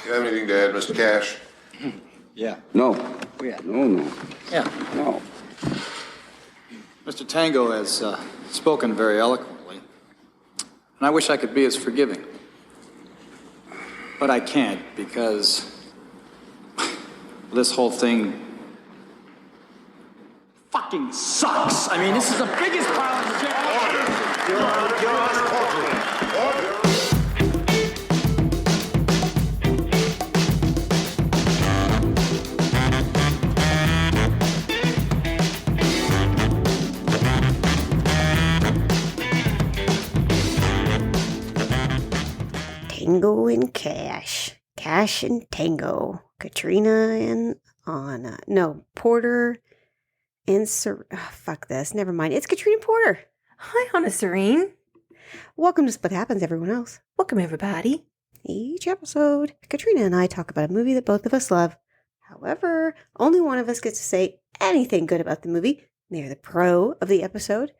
You have anything to add, Mr. Cash? Yeah. No. Yeah. No. Yeah. No. Mr. Tango has spoken very eloquently, and I wish I could be as forgiving. But I can't because this whole thing fucking sucks. I mean, this is the biggest pile of shit. Tango and Cash. Cash and Tango. Katrina and Anna. No, Porter and fuck this. Never mind. It's Katrina Porter. Hi, Anna Serene. Welcome to Split Happens, everyone else. Welcome, everybody. Each episode, Katrina and I talk about a movie that both of us love. However, only one of us gets to say anything good about the movie. They are the pro of the episode,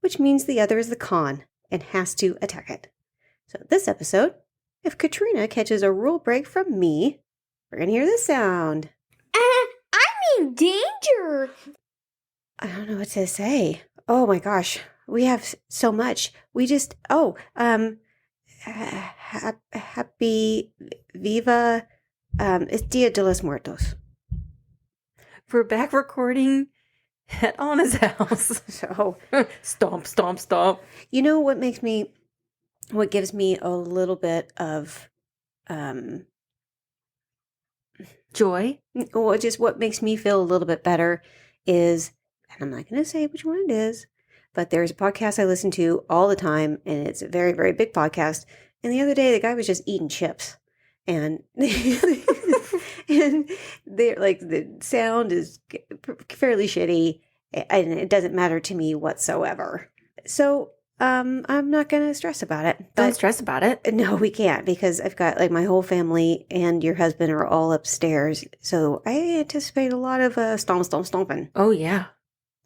which means the other is the con and has to attack it. So this episode, if Katrina catches a rule break from me, we're going to hear this sound. I'm in danger. I don't know what to say. Oh my gosh. We have so much. We just, happy Viva, it's Dia de los Muertos. We're back recording at Anna's house. So, Stomp, stomp, stomp. you know what gives me a little bit of, Joy. well, just what makes me feel a little bit better is, and I'm not going to say which one it is, but there's a podcast I listen to all the time, and it's a very, very big podcast. And the other day, the guy was just eating chips, and and they're like the sound is fairly shitty, and it doesn't matter to me whatsoever. So, I'm not going to stress about it. Don't stress about it. No, we can't, because I've got like my whole family and your husband are all upstairs. So I anticipate a lot of stomping. Oh, yeah.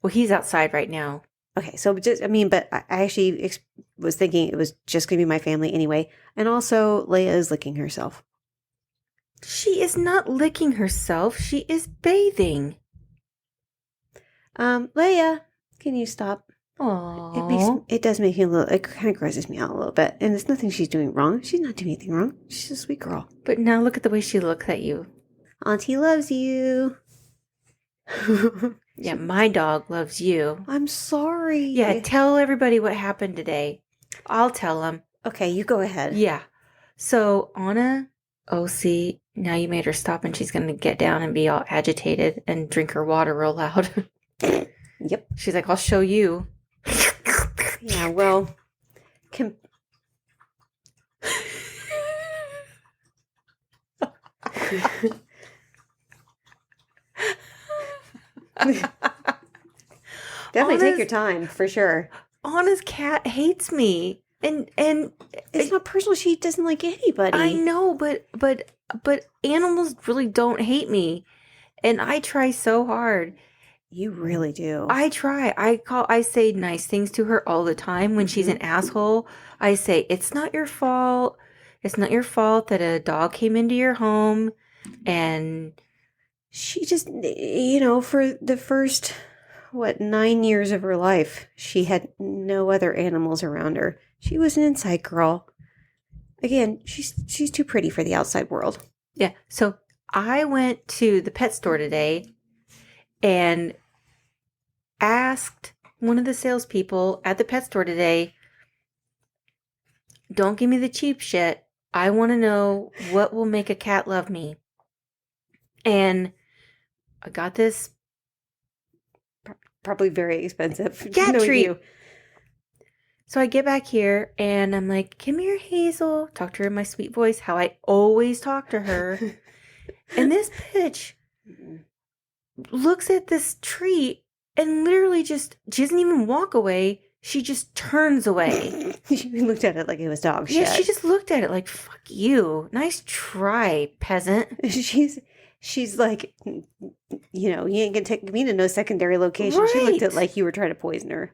Well, he's outside right now. Okay, so but I actually was thinking it was just going to be my family anyway. And also, Leia is licking herself. She is not licking herself. She is bathing. Leia, can you stop? Aww. It does make me it kind of grosses me out a little bit. And it's nothing she's doing wrong. She's not doing anything wrong. She's a sweet girl. But now look at the way she looks at you. Auntie loves you. Yeah, my dog loves you. I'm sorry. Yeah, tell everybody what happened today. I'll tell them. Okay, you go ahead. Yeah. So, Anna, see, now you made her stop and she's going to get down and be all agitated and drink her water real loud. Yep. She's like, I'll show you. Yeah, well, definitely take your time, for sure. Anna's cat hates me. And It's not personal. She doesn't like anybody. I know, but animals really don't hate me. And I try so hard. You really do. I try. I say nice things to her all the time. When she's an asshole, I say, it's not your fault. It's not your fault that a dog came into your home. And she just, for the first, 9 years of her life, she had no other animals around her. She was an inside girl. Again, she's too pretty for the outside world. yeah. So I went to the pet store today and asked one of the salespeople at the pet store today, don't give me the cheap shit. I want to know what will make a cat love me. And I got this Probably very expensive. cat knowing treat. you. So I get back here and I'm like, come here, Hazel. Talk to her in my sweet voice, how I always talk to her. And this bitch looks at this treat and literally she doesn't even walk away. She just turns away. She looked at it like it was dog shit. Yeah, she just looked at it like, fuck you. Nice try, peasant. She's like, you ain't gonna take me to no secondary location. She Right. looked at it like you were trying to poison her.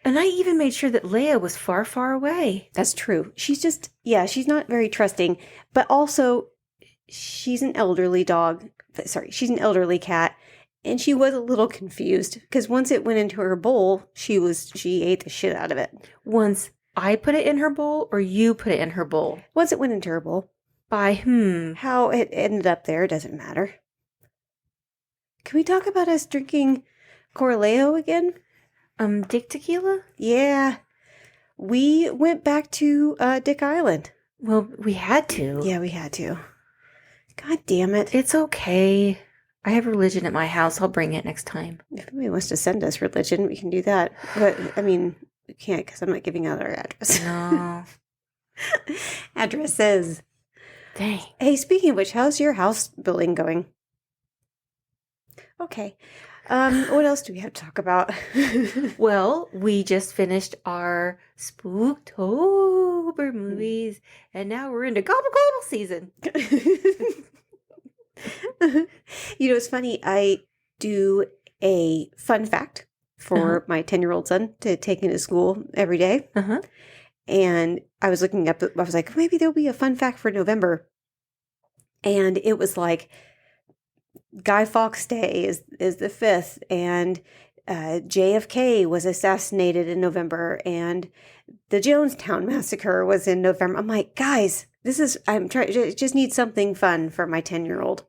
And I even made sure that Leia was far, far away. That's true. She's just, she's not very trusting, but also she's an elderly dog. Sorry, she's an elderly cat. And she was a little confused because once it went into her bowl, she ate the shit out of it. Once I put it in her bowl or you put it in her bowl? Once it went into her bowl. By whom? How it ended up there doesn't matter. Can we talk about us drinking Corleo again? Dick Tequila? Yeah. We went back to Dick Island. Well, we had to. Yeah, we had to. God damn it. It's okay. I have religion at my house. I'll bring it next time. If anybody wants to send us religion, we can do that. But, I mean, we can't because I'm not giving out our address. No. Addresses. Dang. Hey, speaking of which, how's your house building going? Okay. What else do we have to talk about? Well, we just finished our Spooktober movies, and now we're into Gobble Gobble season. You know, it's funny. I do a fun fact for my 10-year-old son to take into school every day. Uh-huh. And I was looking up, I was like, maybe there'll be a fun fact for November. And it was like, Guy Fawkes Day is the 5th, and JFK was assassinated in November, and the Jonestown Massacre was in November. I'm like, guys, just need something fun for my 10-year-old.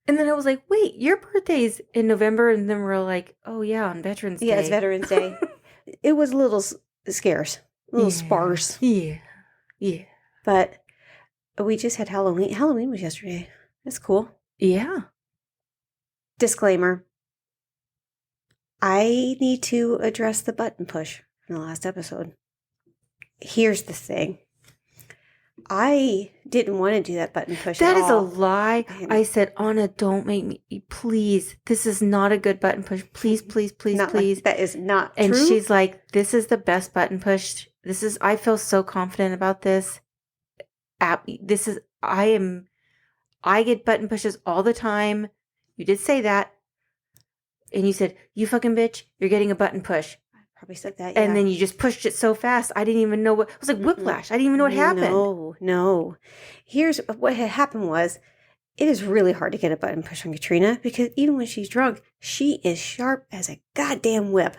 And then I was like, wait, your birthday's in November? And then we're like, oh yeah, on Veterans Day. Yeah, it's Veterans Day. It was a little scarce, a little sparse. Yeah. Yeah. But we just had Halloween. Halloween was yesterday. That's cool. Yeah. Disclaimer. I need to address the button push from the last episode. Here's the thing. I didn't want to do that button push That at is a all. lie. I said, Anna, don't make me, please. This is not a good button push. Please, please, please, Not please. that is not And true. she's like, this is the best button push. I feel so confident about this. I get button pushes all the time. You did say that. And you said, you fucking bitch, you're getting a button push. Probably said that, yeah. And then you just pushed it so fast. I didn't even know it was like whiplash. I didn't even know what happened. No. Here's what had happened was, it is really hard to get a button push on Katrina because even when she's drunk, she is sharp as a goddamn whip.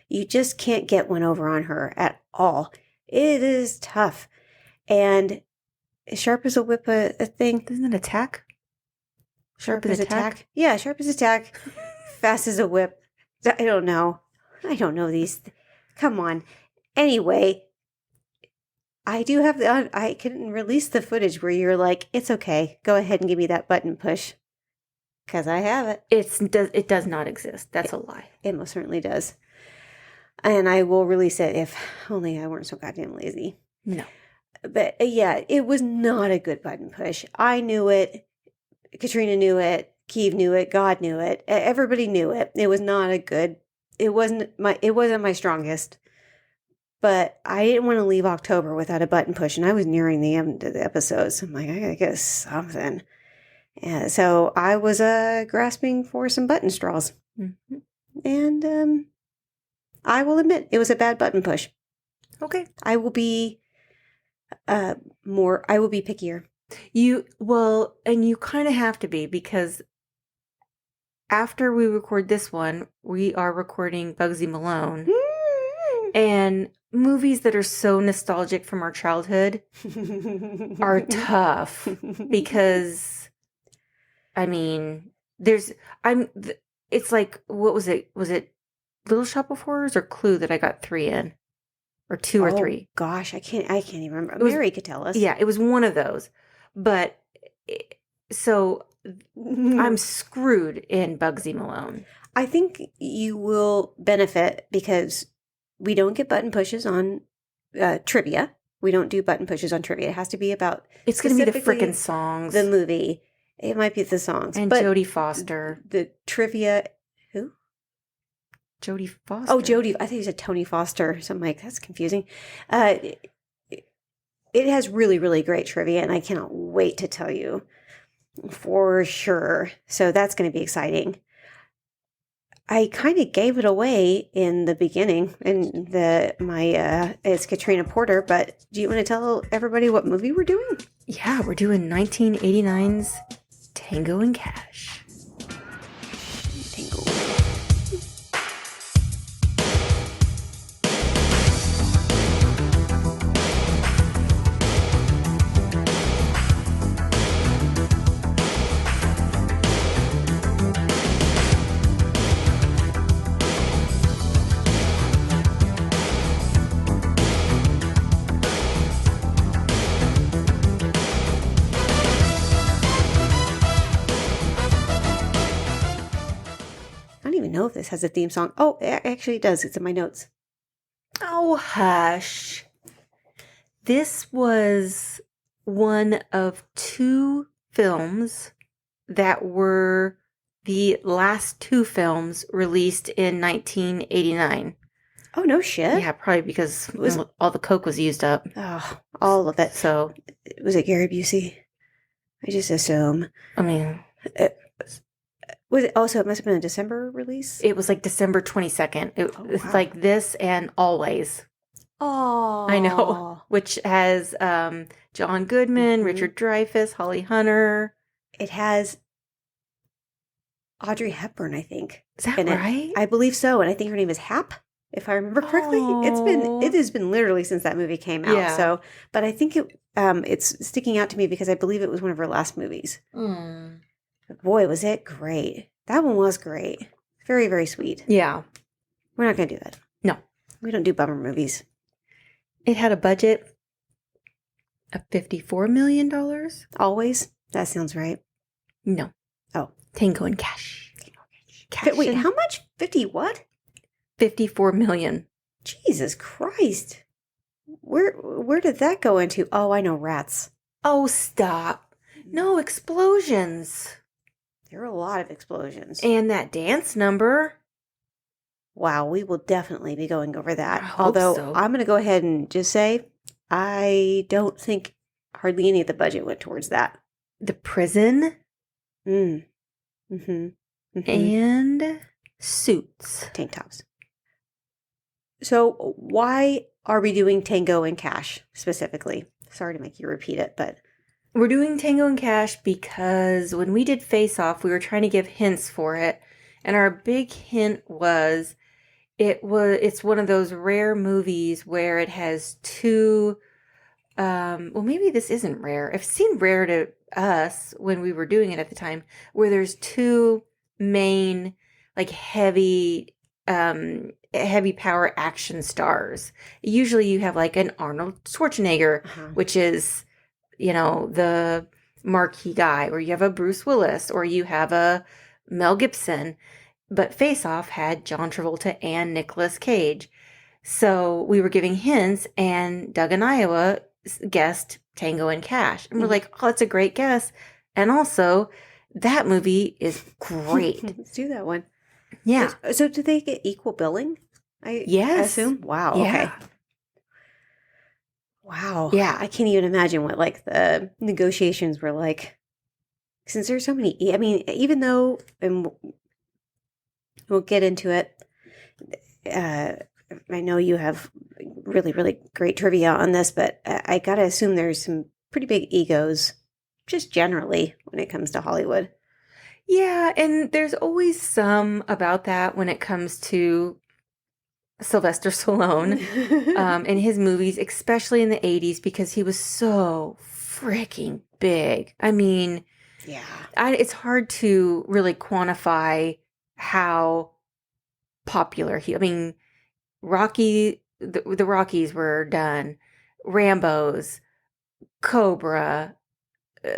You just can't get one over on her at all. It is tough. And sharp as a whip a thing? Isn't it attack? Sharp as attack? Yeah, sharp as attack. Fast as a whip. I don't know. These. Come on. Anyway, I do have I can release the footage where you're like, it's okay. Go ahead and give me that button push. Because I have it. It does not exist. That's a lie. It most certainly does. And I will release it if only I weren't so goddamn lazy. No. But yeah, it was not a good button push. I knew it. Katrina knew it. Keeve knew it. God knew it. Everybody knew it. It was not a good. It wasn't my strongest. But I didn't want to leave October without a button push, and I was nearing the end of the episode, so I'm like, I gotta get something. And so I was grasping for some button straws, and I will admit it was a bad button push. Okay. I will be pickier. And you kind of have to be, because after we record this one, we are recording Bugsy Malone. And movies that are so nostalgic from our childhood are tough because, I mean, it's like, what was it? Was it Little Shop of Horrors or Clue that I got 3 in? Or 2 or 3? Gosh, I can't even remember. Mary could tell us. Yeah, it was one of those. But, so I'm screwed in Bugsy Malone. I think you will benefit because we don't get button pushes on trivia. We don't do button pushes on trivia. It has to be about It's going to be the specifically frickin' songs. the movie. It might be the songs. And but Jodie Foster. The trivia. Who? Jodie Foster. Oh, Jodie. I think you said Tony Foster. So I'm like, that's confusing. It has really, really great trivia, and I cannot wait to tell you for sure. So that's going to be exciting. I kind of gave it away in the beginning in it's Katrina Porter, but do you want to tell everybody what movie we're doing? Yeah, we're doing 1989's Tango and Cash. Tango. I don't even know if this has a theme song. Oh, actually it does. It's in my notes. Oh, hush. This was one of 2 films that were the last 2 films released in 1989. Oh, no shit. Yeah, probably because all the coke was used up. Oh, all of it. So, Was it Gary Busey? I just assume. I mean, Was it also? It must have been a December release. it was like December 22nd. It's wow. like this and Always. Oh, I know. Which has John Goodman, Mhm. Richard Dreyfuss, Holly Hunter. It has Audrey Hepburn, I think. Is that in it. right? I believe so, and I think her name is Hap, if I remember correctly. Oh. It has been literally since that movie came out. Yeah. So, but I think it's sticking out to me because I believe it was one of her last movies. Mm. Boy, was it great! That one was great. Very, very sweet. Yeah. We're not going to do that. No. We don't do bummer movies. It had a budget of $54 million. Always. That sounds right. No. Oh. Tango and Cash. Wait, and how much? 50 what? 54 million. Jesus Christ. Where did that go into? Oh, I know, rats. Oh, stop. No explosions. There are a lot of explosions. And that dance number. Wow, we will definitely be going over that. I hope Although so. I'm going to go ahead and just say I don't think hardly any of the budget went towards that. The prison. Mm. Mm-hmm. Mm-hmm. And Suits. Tank tops. So why are we doing Tango and Cash specifically? Sorry to make you repeat it, but We're doing Tango and Cash because when we did Face Off, we were trying to give hints for it. And our big hint was it's one of those rare movies where it has 2 well, maybe this isn't rare. It seemed rare to us when we were doing it at the time, where there's 2 main like heavy power action stars. Usually you have like an Arnold Schwarzenegger, which is, the marquee guy, or you have a Bruce Willis, or you have a Mel Gibson. But Face Off had John Travolta and Nicolas Cage. So we were giving hints, and Doug in Iowa guessed Tango and Cash. And we're like, oh, that's a great guess. And also, that movie is great. Let's do that one. Yeah. So do they get equal billing? I assume. Wow. Yeah. Okay. Wow. Yeah. I can't even imagine what like the negotiations were like. Since there's so many, I mean, even though, and we'll get into it. I know you have really, really great trivia on this, but I gotta assume there's some pretty big egos, just generally when it comes to Hollywood. Yeah, and there's always some about that when it comes to Sylvester Stallone in his movies, especially in the 80s, because he was so freaking big. I mean, yeah, it's hard to really quantify how popular he. I mean, Rocky, the Rockies were done, Rambo's, Cobra,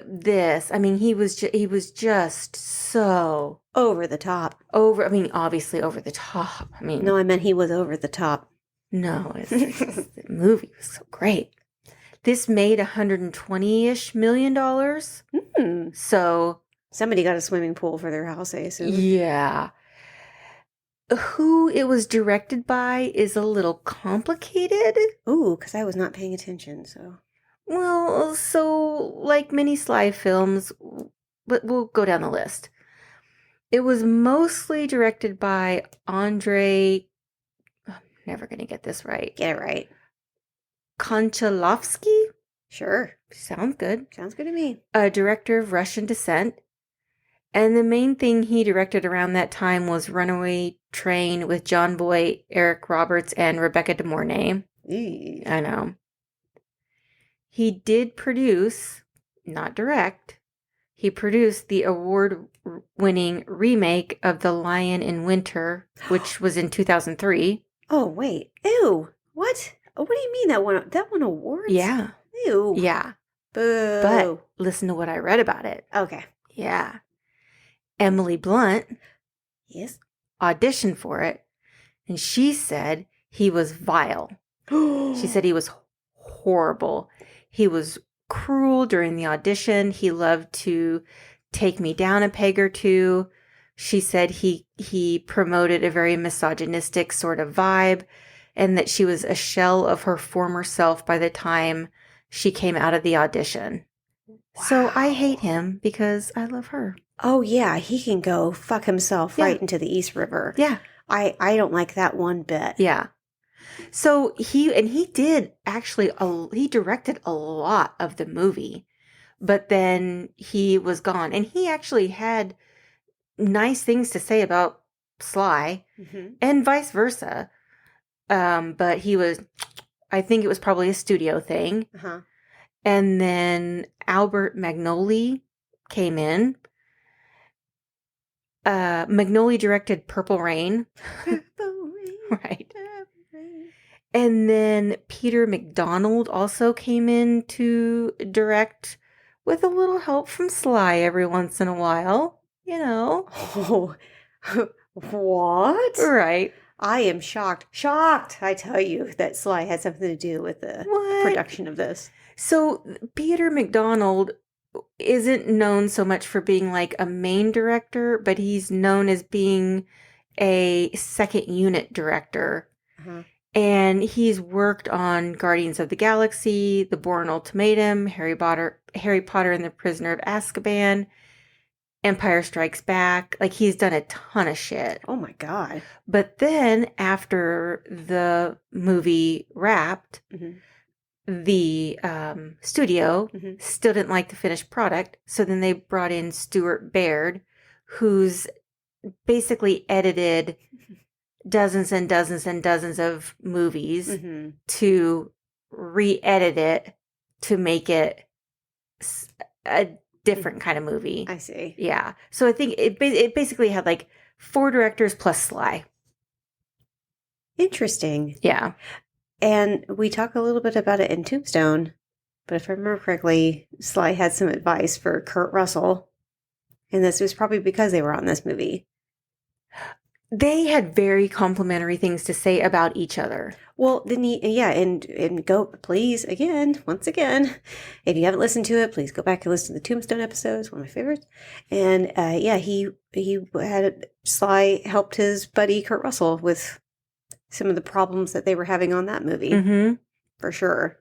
this. I mean, he was just so over the top. I mean, obviously over the top. I mean, No, I meant he was over the top. no, the movie was so great. This made $120-ish million. Mm. So Somebody got a swimming pool for their house, I assume. yeah. Who it was directed by is a little complicated. Ooh, because I was not paying attention, so. Well, so like many Sly films, but we'll go down the list. It was mostly directed by Andrei, I'm never going to get this right, Get it right. Konchalovsky? Sure. Sounds good. Sounds good to me. A director of Russian descent. And the main thing he directed around that time was Runaway Train with John Boy, Eric Roberts, and Rebecca De Mornay. Eee. I know. He did produce, not direct, he produced the award-winning remake of The Lion in Winter, which was in 2003. Oh, wait. Ew. What? Oh, what do you mean that won awards? Yeah. Ew. Yeah. Boo. But listen to what I read about it. Okay. Yeah. Emily Blunt Yes. auditioned for it, and she said he was vile. She said he was horrible. He was cruel during the audition. He loved to take me down a peg or two. She said he promoted a very misogynistic sort of vibe, and that she was a shell of her former self by the time she came out of the audition. So I hate him because I love her. Oh, yeah. He can go fuck himself Yeah. right into the East River. Yeah. I don't like that one bit. Yeah. So he did actually, he directed a lot of the movie, but then he was gone. And he actually had nice things to say about Sly Mm-hmm. and vice versa. But I think it was probably a studio thing. Uh-huh. And then Albert Magnoli came in. Magnoli directed Purple Rain. Right. And then Peter McDonald also came in to direct with a little help from Sly every once in a while. You know. Oh, what? Right. I am shocked. Shocked, I tell you, that Sly had something to do with the What? production of this. So Peter McDonald isn't known so much for being like a main director, but he's known as being a second unit director. Uh-huh. And he's worked on Guardians of the Galaxy, The Bourne Ultimatum, Harry Potter and the Prisoner of Azkaban, Empire Strikes Back. Like, he's done a ton of shit. Oh my God. But then after the movie wrapped, Mhm. the studio Mhm. still didn't like the finished product. So then they brought in Stuart Baird, who's basically edited dozens and dozens and dozens of movies Mhm. to re-edit it to make it a different kind of movie. I see. Yeah. So I think it basically had like 4 directors plus Sly. Interesting. Yeah. And we talk a little bit about it in Tombstone, but if I remember correctly, Sly had some advice for Kurt Russell, and this was probably because they were on this movie. They had very complimentary things to say about each other. Well, then and go, please, once again, if you haven't listened to it, please go back and listen to the Tombstone episodes, one of my favorites. And he had Sly helped his buddy Kurt Russell with some of the problems that they were having on that movie, Mm-hmm. for sure.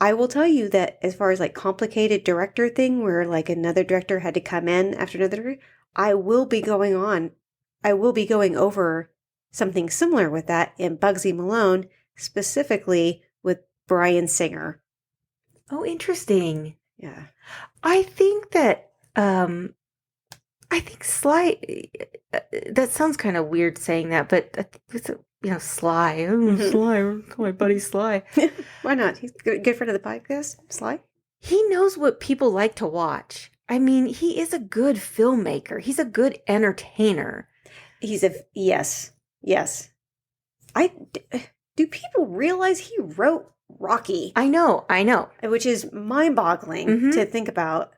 I will tell you that as far as like complicated director thing where like another director had to come in after another director, I will be going over something similar with that in Bugsy Malone, specifically with Bryan Singer. Oh, interesting. Yeah. I think that Sly. That sounds kind of weird saying that, but it's Sly. Oh, Sly. Call my buddy Sly. Why not? He's a good friend of the podcast, Sly. He knows what people like to watch. I mean, he is a good filmmaker. He's a good entertainer. Yes. Do people realize he wrote Rocky? I know. Which is mind-boggling Mhm. to think about.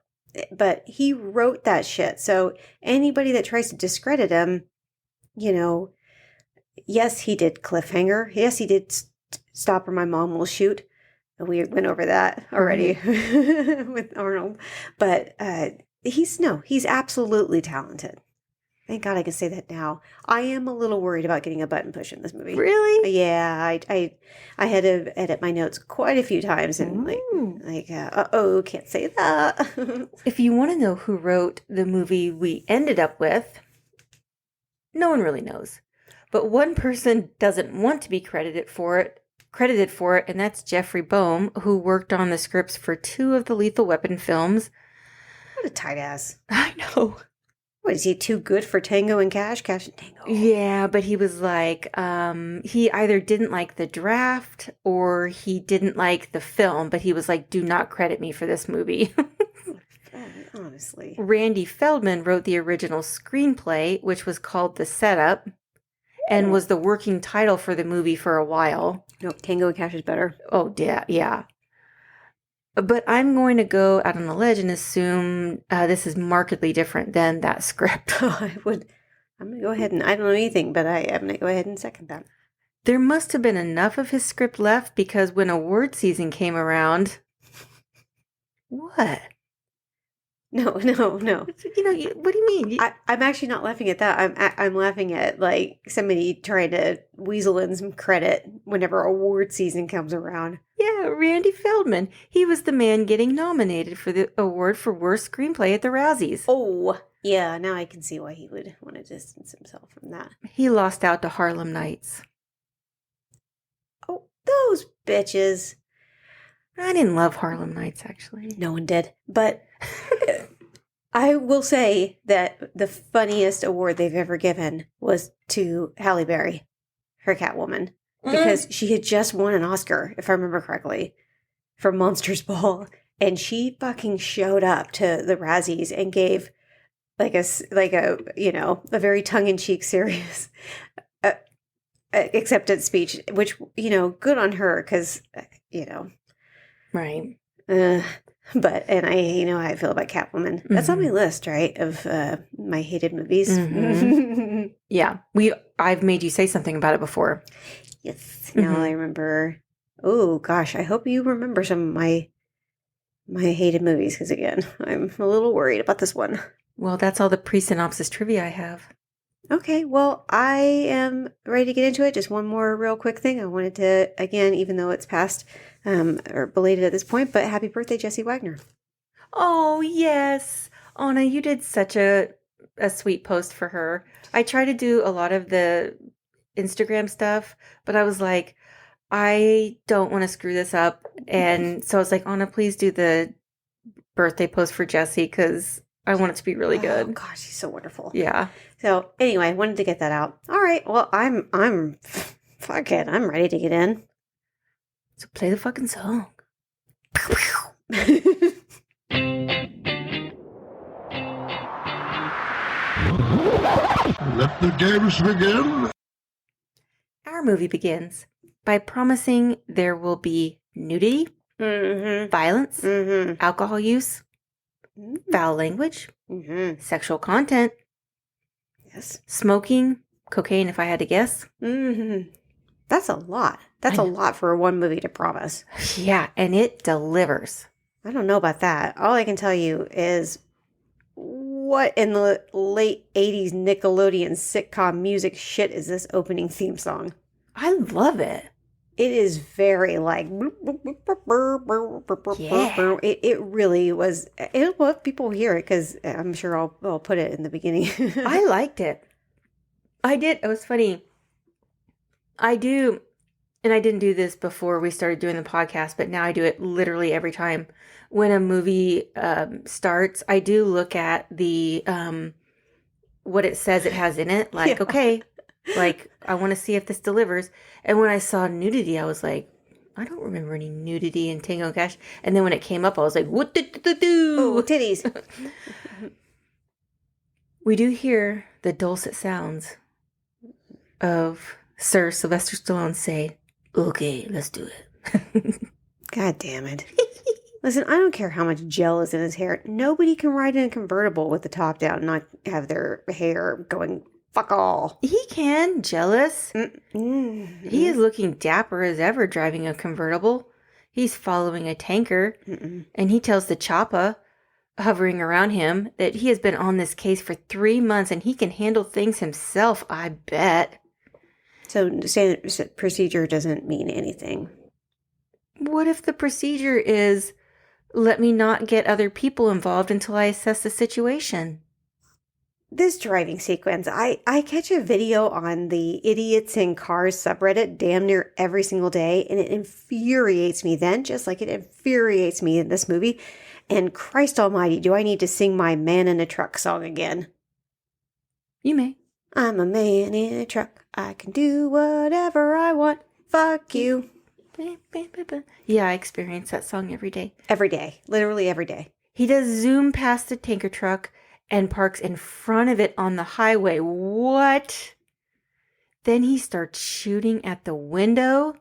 But he wrote that shit. So anybody that tries to discredit him, yes, he did Cliffhanger. Yes, he did Stop or My Mom Will Shoot. We went over that already with Arnold. But he's absolutely talented. Thank God I can say that now. I am a little worried about getting a button push in this movie. Really? Yeah, I had to edit my notes quite a few times and Ooh. can't say that. If you want to know who wrote the movie we ended up with, No one really knows. But one person doesn't want to be credited for it, and that's Jeffrey Boehm, who worked on the scripts for 2 of the Lethal Weapon films. What a tight ass. I know. What, is he too good for Tango and Cash? Cash and Tango. Yeah, but he was like, he either didn't like the draft or he didn't like the film, but he was like, do not credit me for this movie. Honestly. Randy Feldman wrote the original screenplay, which was called The Setup, and was the working title for the movie for a while. No, Tango and Cash is better. Oh, yeah. But I'm going to go out on a ledge and assume this is markedly different than that script. I'm going to go ahead and, I don't know anything, but I'm going to go ahead and second that. There must have been enough of his script left because when award season came around... What? No. What do you mean? I'm actually not laughing at that. I'm laughing at, like, somebody trying to weasel in some credit whenever award season comes around. Yeah, Randy Feldman. He was the man getting nominated for the award for worst screenplay at the Razzies. Oh, yeah, now I can see why he would want to distance himself from that. He lost out to Harlem Nights. Oh, those bitches. I didn't love Harlem Nights, actually. No one did. But I will say that the funniest award they've ever given was to Halle Berry, her Catwoman, because she had just won an Oscar, if I remember correctly, for Monsters Ball, and she fucking showed up to the Razzies and gave like a very tongue-in-cheek, serious acceptance speech, which, good on her, because, Right. But, and I know how I feel about Catwoman. That's on my list, right, of my hated movies. Mm-hmm. Yeah. I've made you say something about it before. Yes. Now I remember. Oh, gosh. I hope you remember some of my hated movies, because, again, I'm a little worried about this one. Well, that's all the pre-synopsis trivia I have. Okay, well, I am ready to get into it. Just one more real quick thing. I wanted to, again, even though it's past or belated at this point, but happy birthday, Jesse Wagner. Oh, yes. Anna, you did such a sweet post for her. I try to do a lot of the Instagram stuff, but I was like, I don't want to screw this up. And so I was like, Anna, please do the birthday post for Jesse because I want it to be really good. Oh, gosh, she's so wonderful. Yeah. So anyway, I wanted to get that out. All right. Well, I'm fuck it. I'm ready to get in. So play the fucking song. Let the games begin. Our movie begins by promising there will be nudity, violence, alcohol use, foul language, sexual content, yes, smoking, cocaine, if I had to guess. That's a lot. That's a lot for one movie to promise. Yeah, and it delivers. I don't know about that. All I can tell you is what in the late 80s Nickelodeon sitcom music shit is this opening theme song? I love it. It is very like... Yeah. It really was... Well, people hear it because I'm sure I'll put it in the beginning. I liked it. I did. It was funny. I do, and I didn't do this before we started doing the podcast, but now I do it literally every time. When a movie starts, I do look at the what it says it has in it. Like, okay, like I want to see if this delivers. And when I saw nudity, I was like, I don't remember any nudity in Tango and Cash. And then when it came up, I was like, what do? Oh, titties. We do hear the dulcet sounds of Sir Sylvester Stallone say, okay, let's do it. God damn it. Listen, I don't care how much gel is in his hair. Nobody can ride in a convertible with the top down and not have their hair going fuck all. He can. Jealous. He is looking dapper as ever driving a convertible. He's following a tanker. And he tells the choppa hovering around him that he has been on this case for 3 months and he can handle things himself, I bet. So standard procedure doesn't mean anything. What if the procedure is, let me not get other people involved until I assess the situation? this driving sequence, I catch a video on the Idiots in Cars subreddit damn near every single day, and it infuriates me then, just like it infuriates me in this movie. And Christ almighty, do I need to sing my Man in a Truck song again? You may. I'm a man in a truck. I can do whatever I want. Fuck you. Yeah, I experience that song every day. Every day. Literally every day. He does zoom past the tanker truck and parks in front of it on the highway. What? Then he starts shooting at the window.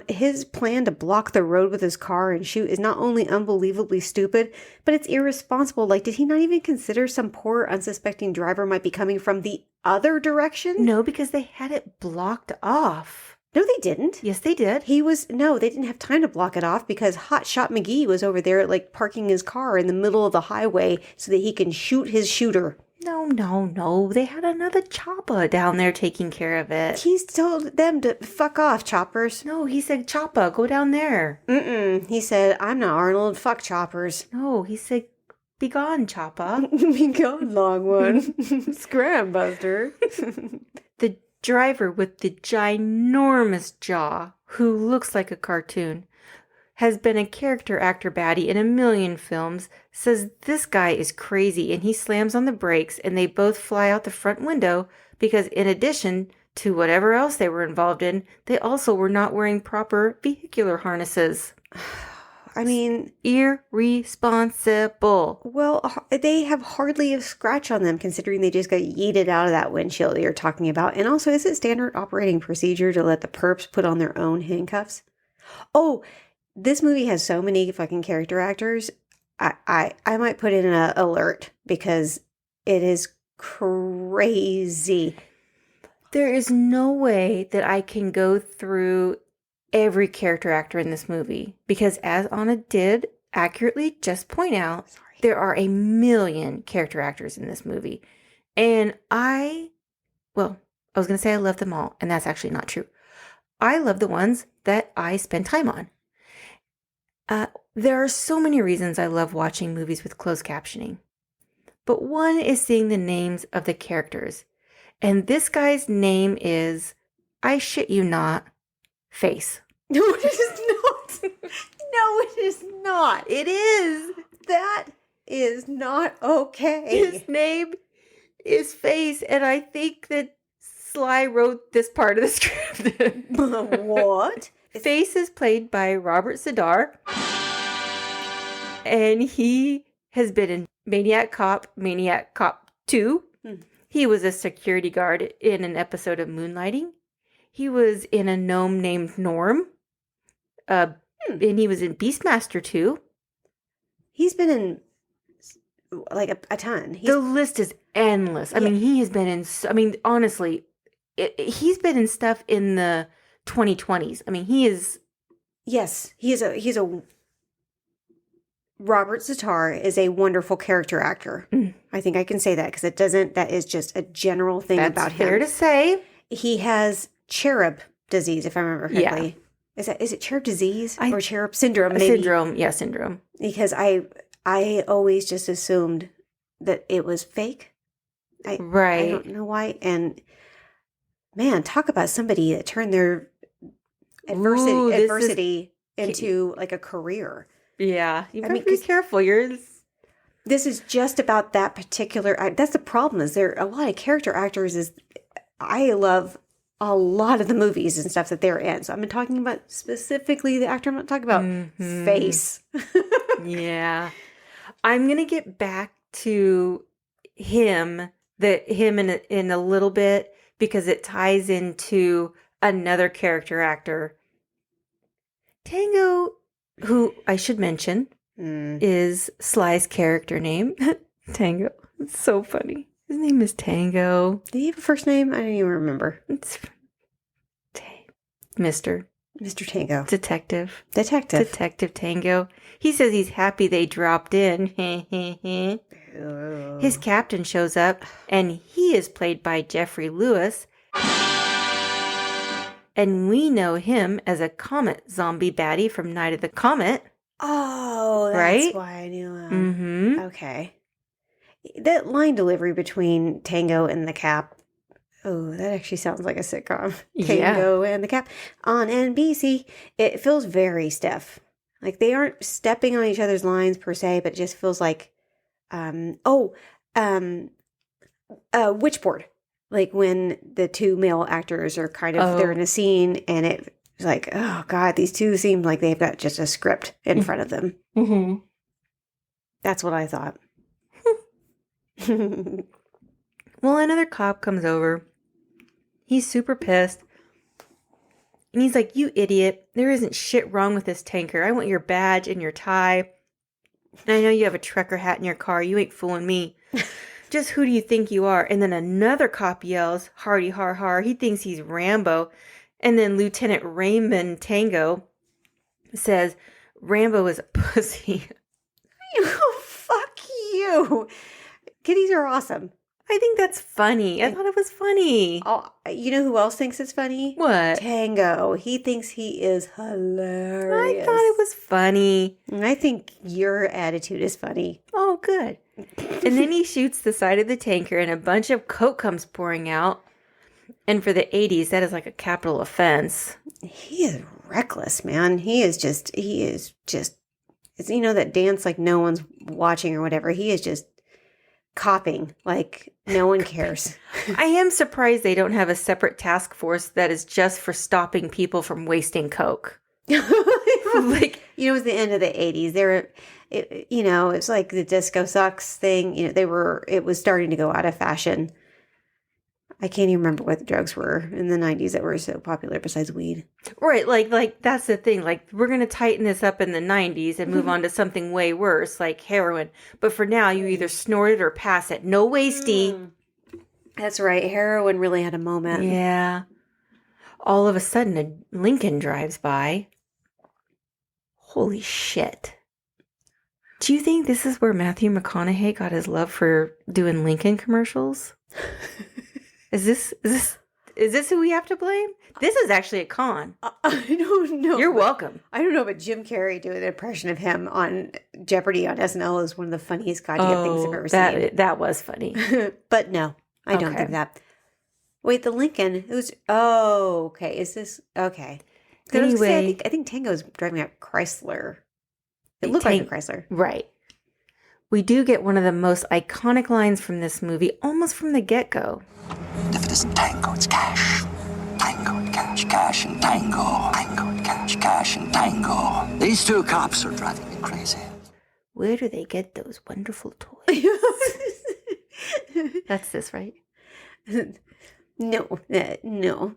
His plan to block the road with his car and shoot is not only unbelievably stupid, but it's irresponsible. Like, did he not even consider some poor unsuspecting driver might be coming from the other direction? No, because they had it blocked off. No, they didn't. Yes, they did. No, they didn't have time to block it off because Hotshot McGee was over there, like, parking his car in the middle of the highway so that he can shoot his shooter. No. They had another chopper down there taking care of it. He's told them to fuck off, choppers. No, he said, chopper, go down there. He said, I'm not Arnold, fuck choppers. No, he said, be gone, chopper. Be gone, long one. Scram, Buster. The driver with the ginormous jaw, who looks like a cartoon, has been a character actor baddie in a million films, says this guy is crazy, and he slams on the brakes and they both fly out the front window because in addition to whatever else they were involved in, they also were not wearing proper vehicular harnesses. I mean, irresponsible. Well, they have hardly a scratch on them considering they just got yeeted out of that windshield that you're talking about. And also, is it standard operating procedure to let the perps put on their own handcuffs? Oh, this movie has so many fucking character actors. I might put in an alert because it is crazy. There is no way that I can go through every character actor in this movie because, as Anna did accurately just point out, there are a million character actors in this movie. And I was going to say I love them all, and that's actually not true. I love the ones that I spend time on. There are so many reasons I love watching movies with closed captioning. But one is seeing the names of the characters. And this guy's name is, I shit you not, Face. No, it is not. No, it is not. It is. That is not okay. His name is Face, and I think that Sly wrote this part of the script. What? Face is played by Robert Z'Dar, and he has been in Maniac Cop 2. He was a security guard in an episode of Moonlighting. He was in A Gnome Named Norm, and he was in Beastmaster 2. He's been in like a ton. The list is endless. I mean, he has been in, honestly, he's been in stuff in the 2020s. I mean, he is. Yes, he's a. Robert Z'Dar is a wonderful character actor. I think I can say that because that is just a general thing about him. That's fair to say. He has cherub disease, if I remember correctly. Yeah. Is it cherub disease or cherub syndrome? Maybe? Syndrome. Because I always just assumed that it was fake. I don't know why. And man, talk about somebody that turned their adversity into like a career. Yeah, you better be careful. This is just about that particular. That's the problem. Is there a lot of character actors? I love a lot of the movies and stuff that they're in. So I'm talking about specifically the actor. I'm not talking about Face. Yeah, I'm gonna get back to him in a little bit because it ties into another character actor, Tango. Who I should mention is Sly's character name. Tango. It's so funny. His name is Tango. Did he have a first name? I don't even remember. It's Mr. Tango. Detective Tango. He says he's happy they dropped in. His captain shows up, and he is played by Jeffrey Lewis. And we know him as a comet zombie baddie from Night of the Comet. Oh, that's Right? why I knew him. Mm-hmm. Okay. That line delivery between Tango and the Cap. Oh, that actually sounds like a sitcom. Yeah. Tango and the Cap on NBC. It feels very stiff. Like they aren't stepping on each other's lines per se, but it just feels like, witchboard. Like when the two male actors are kind of, they're in a scene and it's like, oh God, these two seem like they've got just a script in front of them. Mm-hmm. That's what I thought. Well, another cop comes over. He's super pissed. And he's like, you idiot. There isn't shit wrong with this tanker. I want your badge and your tie. And I know you have a trucker hat in your car. You ain't fooling me. Just who do you think you are? And then another cop yells, hardy har har. He thinks he's Rambo. And then Lieutenant Raymond Tango says, Rambo is a pussy. Oh, fuck you. Kitties are awesome. I think that's funny. I thought it was funny. Oh, you know who else thinks it's funny? What? Tango. He thinks he is I hilarious. thought it was funny. And I think your attitude is funny. Oh, good. And then he shoots the side of the tanker and a bunch of coke comes pouring out. And for the 80s, that is like a capital offense. He is reckless, man. He is just, it's, you know, that dance like no one's watching or whatever. He is just copping like no one cares. I am surprised they don't have a separate task force that is just for stopping people from wasting coke. Like, you know, it was the end of the 80s. They were, you know, it's like the disco sucks thing. You know, it was starting to go out of fashion. I can't even remember what the drugs were in the 90s that were so popular besides weed. Right, like that's the thing. Like, we're going to tighten this up in the 90s and move on to something way worse, like heroin. But for now, you either snort it or pass it. No wasty. That's right. Heroin really had a moment. Yeah. All of a sudden, a Lincoln drives by. Holy shit. Do you think this is where Matthew McConaughey got his love for doing Lincoln commercials? Is this who we have to blame? This is actually a con. I don't know. You're welcome. I don't know, but Jim Carrey doing an impression of him on Jeopardy on SNL is one of the funniest goddamn things I've ever seen. That was funny. But no, I don't Okay. think that. Wait, the Lincoln. Who's? Oh, okay. Is this okay? 'Cause I was gonna say, Anyway. I think Tango's driving a Chrysler. It looked like a Chrysler. Right. We do get one of the most iconic lines from this movie, almost from the get-go. If it isn't tango, it's cash. Tango and cash, cash and tango. Tango and cash, cash and tango. These two cops are driving me crazy. Where do they get those wonderful toys? That's this, right? No, no.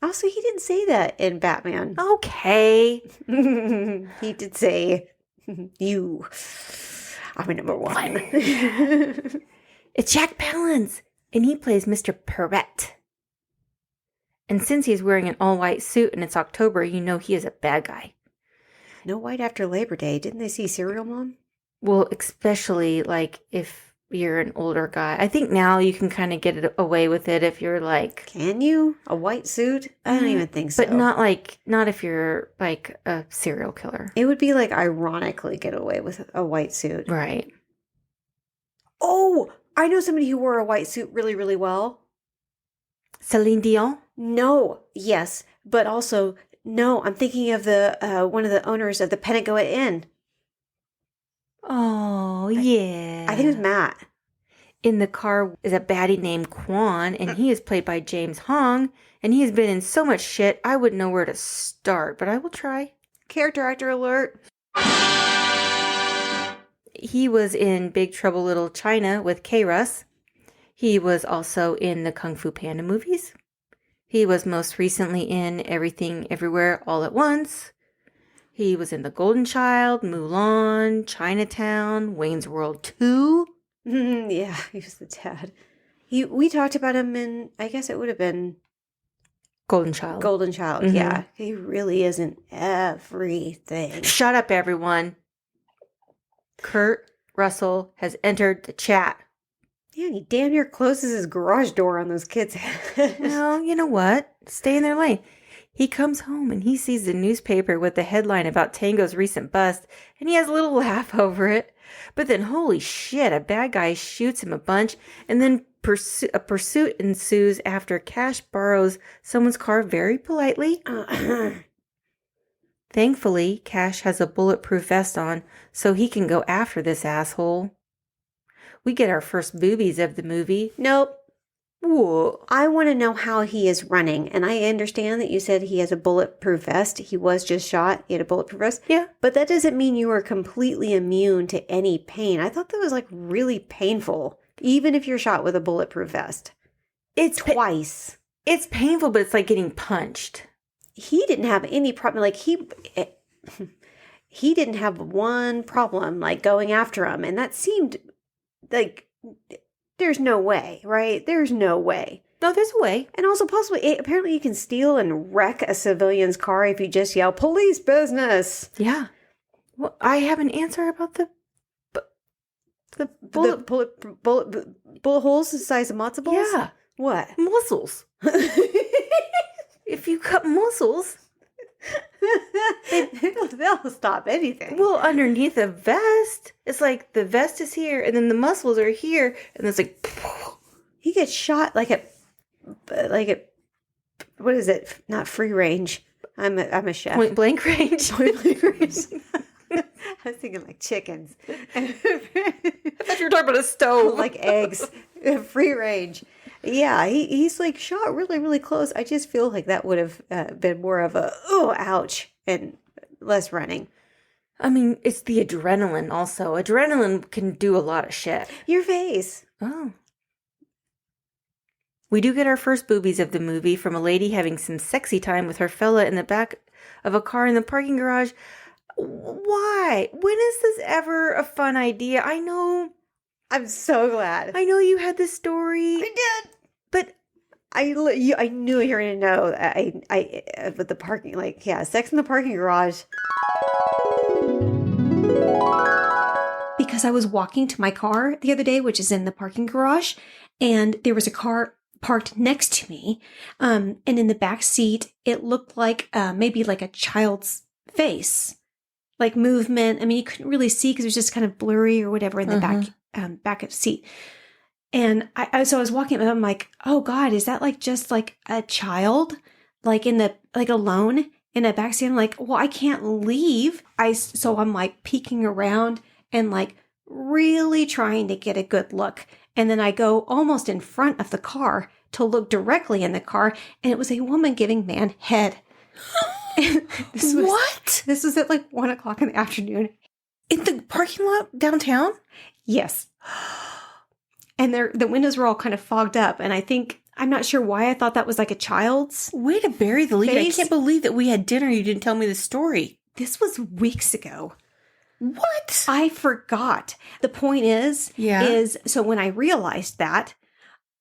Also, he didn't say that in Batman. Okay. He did say, "You, I'm a number one." It's Jack Palance, and he plays Mr. Perrette. And since he's wearing an all-white suit and it's October, you know he is a bad guy. No white after Labor Day. Didn't they see Serial Mom? Well, especially like if you're an older guy. I think now you can kind of get it away with it if you're like... Can you? A white suit? I don't even think so. But not if you're like a serial killer. It would be like ironically get away with a white suit. Right. Oh, I know somebody who wore a white suit really, really well. Celine Dion? No, yes, but also no. I'm thinking of the one of the owners of the Pentagoet Inn. Oh, yeah. I think it was Matt. In the car is a baddie named Quan, and he is played by James Hong, and he has been in so much shit, I wouldn't know where to start, but I will try. Character actor alert. He was in Big Trouble Little China with K-Russ. He was also in the Kung Fu Panda movies. He was most recently in Everything Everywhere All at Once. He was in The Golden Child, Mulan, Chinatown, Wayne's World 2. Yeah, he was the dad. We talked about him in, I guess it would have been Golden Child. Golden Child. Mhm. Yeah, he really isn't everything. Shut up, everyone. Kurt Russell has entered the chat. Yeah, and he damn near closes his garage door on those kids' heads. Well, you know what? Stay in their lane. He comes home and he sees the newspaper with the headline about Tango's recent bust, and he has a little laugh over it. But then, holy shit, a bad guy shoots him a bunch, and then a pursuit ensues after Cash borrows someone's car very politely. Thankfully, Cash has a bulletproof vest on, so he can go after this asshole. We get our first boobies of the movie. Nope. Whoa. I want to know how he is running. And I understand that you said he has a bulletproof vest. He was just shot. He had a bulletproof vest. Yeah. But that doesn't mean you are completely immune to any pain. I thought that was like really painful, even if you're shot with a bulletproof vest. It's twice. It's painful, but it's like getting punched. He didn't have any problem. Like he didn't have one problem like going after him. And that seemed like there's no way, right? There's no way. No, there's a way. And also possibly, apparently you can steal and wreck a civilian's car if you just yell, police business. Yeah. Well, I have an answer about the bullet holes the size of matzo balls? Yeah. What? Muscles. If you cut muscles, they'll stop anything. well, underneath a vest, it's like the vest is here, and then the muscles are here, and it's like He gets shot like at what is it? Not free range. I'm a chef. point blank range. Point blank range. I was thinking like chickens. I thought you were talking about a stove. Like eggs. Free range. Yeah, he's like shot really, really close. I just feel like that would have been more of a, oh, ouch, and less running. I mean, it's the adrenaline also. Adrenaline can do a lot of shit. Your face. Oh. We do get our first boobies of the movie from a lady having some sexy time with her fella in the back of a car in the parking garage. Why? When is this ever a fun idea? I know So glad. I know you had this story. I did. But I knew you were going to know. I with the parking, like, yeah, sex in the parking garage. Because I was walking to my car the other day, which is in the parking garage, and there was a car parked next to me. And in the back seat, it looked like maybe like a child's face, like movement. I mean, you couldn't really see because it was just kind of blurry or whatever in the back of the seat. And so I was walking and I'm like, oh God, is that like just like a child, like alone in a backseat? I'm like, well, I can't leave. So I'm like peeking around and like really trying to get a good look. And then I go almost in front of the car to look directly in the car. And it was a woman giving man head. what? This was at like 1:00 in the afternoon. In the parking lot downtown? Yes. And the windows were all kind of fogged up. And I'm not sure why I thought that was like a child's. Way to bury the lead. Face. I can't believe that we had dinner. You didn't tell me the story. This was weeks ago. What? I forgot. The point is so when I realized that,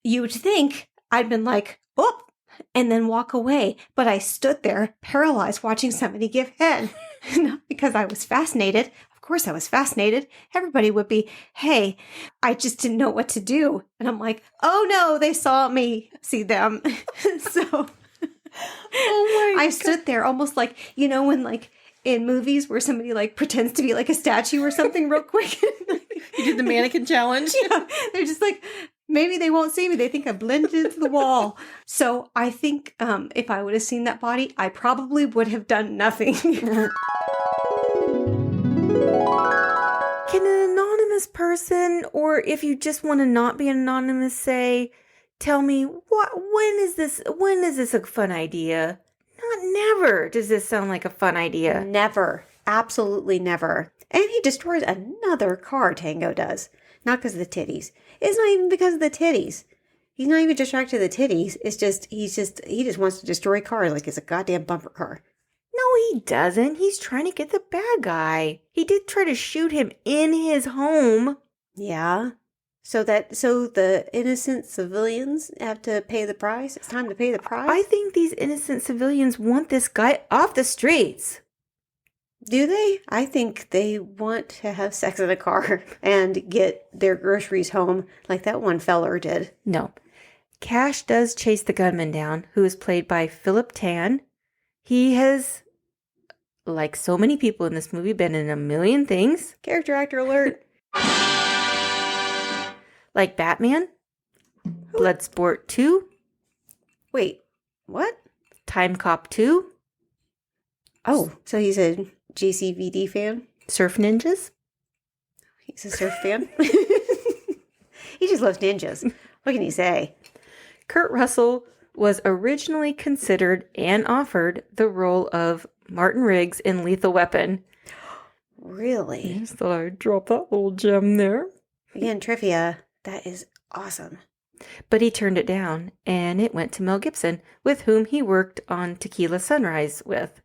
you would think I'd been like, oh, and then walk away. But I stood there paralyzed watching somebody give head. Not because I was fascinated. Of course I was fascinated. Everybody would be, hey, I just didn't know what to do. And I'm like, oh no, they saw me see them. So I stood there almost like, when like in movies where somebody like pretends to be like a statue or something real quick. You did the mannequin challenge? Yeah. They're just like, maybe they won't see me. They think I blended into the wall. So I think if I would have seen that body, I probably would have done nothing. Can an anonymous person, or if you just want to not be anonymous, say, tell me, when is this a fun idea? Not never does this sound like a fun idea. Never. Absolutely never. And he destroys another car, Tango does. Not because of the titties. It's not even because of the titties. He's not even distracted the titties. It's just, he just wants to destroy cars like it's a goddamn bumper car. No, he doesn't. He's trying to get the bad guy. He did try to shoot him in his home. Yeah. So the innocent civilians have to pay the price? It's time to pay the price? I think these innocent civilians want this guy off the streets. Do they? I think they want to have sex in a car and get their groceries home like that one feller did. No. Cash does chase the gunman down, who is played by Philip Tan. He has, like so many people in this movie, been in a million things. Character actor alert. Like Batman, Bloodsport 2, Wait, what? Time Cop 2, Oh, so he's a JCVD fan? Surf Ninjas. He's a surf fan? He just loves ninjas. What can you say? Kurt Russell was originally considered and offered the role of Martin Riggs in Lethal Weapon. Really? Just thought I'd drop that little gem there. Again, trivia. That is awesome. But he turned it down, and it went to Mel Gibson, with whom he worked on Tequila Sunrise with.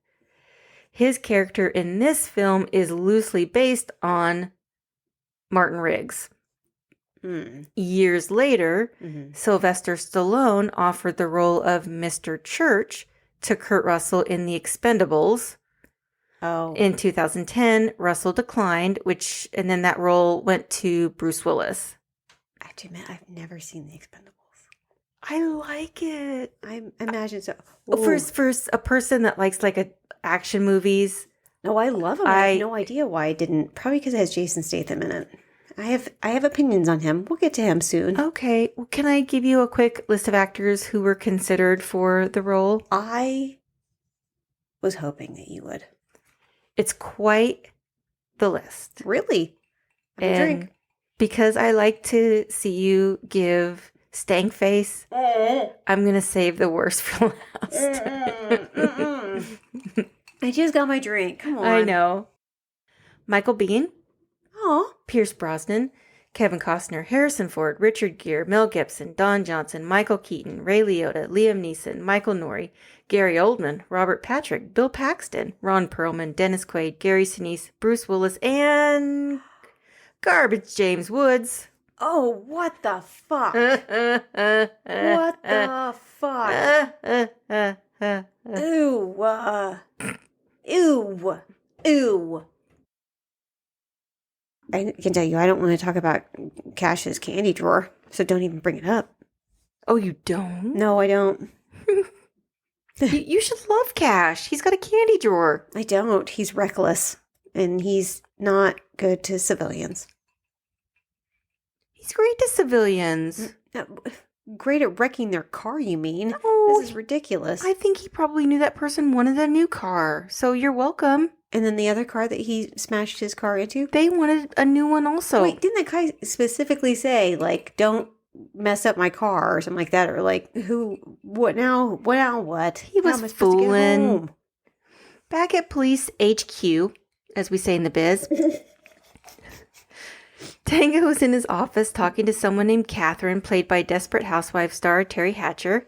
His character in this film is loosely based on Martin Riggs. Years later, Sylvester Stallone offered the role of Mr. Church to Kurt Russell in The Expendables. Oh. In 2010, Russell declined, and then that role went to Bruce Willis. I have to admit, I've never seen The Expendables. I like it. I imagine so. For a person that likes action movies. No, I love him. I have no idea why I didn't. Probably because it has Jason Statham in it. I have opinions on him. We'll get to him soon. Okay. Well, can I give you a quick list of actors who were considered for the role? I was hoping that you would. It's quite the list. Really? And Drink. because I like to see you give stank face, I'm going to save the worst for last. I just got my drink. Come on. I know. Michael Biehn, Oh, Pierce Brosnan, Kevin Costner, Harrison Ford, Richard Gere, Mel Gibson, Don Johnson, Michael Keaton, Ray Liotta, Liam Neeson, Michael Nouri, Gary Oldman, Robert Patrick, Bill Paxton, Ron Perlman, Dennis Quaid, Gary Sinise, Bruce Willis, and Garbage James Woods. oh, what the fuck? What the fuck? Ew. Ew. Ew. I can tell you, I don't want to talk about Cash's candy drawer, so don't even bring it up. Oh, you don't? No, I don't. You should love Cash. He's got a candy drawer. I don't. He's reckless, and he's not good to civilians. He's great to civilians. Great at wrecking their car, you mean? Oh, This is ridiculous. I think he probably knew that person wanted a new car, so you're welcome. And then the other car that he smashed his car into? They wanted a new one also. Wait, didn't the guy specifically say, don't mess up my car or something like that? Or what now? What? He How was am I supposed to get fooling. home? Back at police HQ, as we say in the biz, Tango was in his office talking to someone named Catherine, played by Desperate Housewives star Terry Hatcher.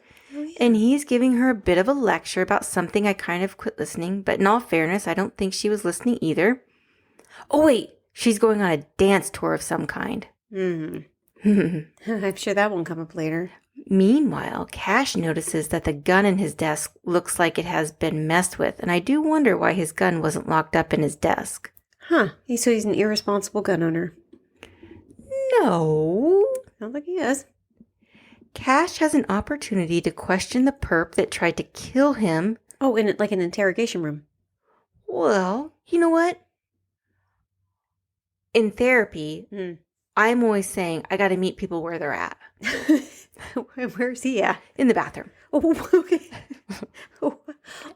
And he's giving her a bit of a lecture about something I kind of quit listening, but in all fairness, I don't think she was listening either. Oh, wait, she's going on a dance tour of some kind. I'm sure that won't come up later. Meanwhile, Cash notices that the gun in his desk looks like it has been messed with, and I do wonder why his gun wasn't locked up in his desk. Huh. So he's an irresponsible gun owner. No. Sounds like he is. Cash has an opportunity to question the perp that tried to kill him. Oh, in an interrogation room. Well, you know what? In therapy, I'm always saying I got to meet people where they're at. Where's he at? In the bathroom. Oh, okay.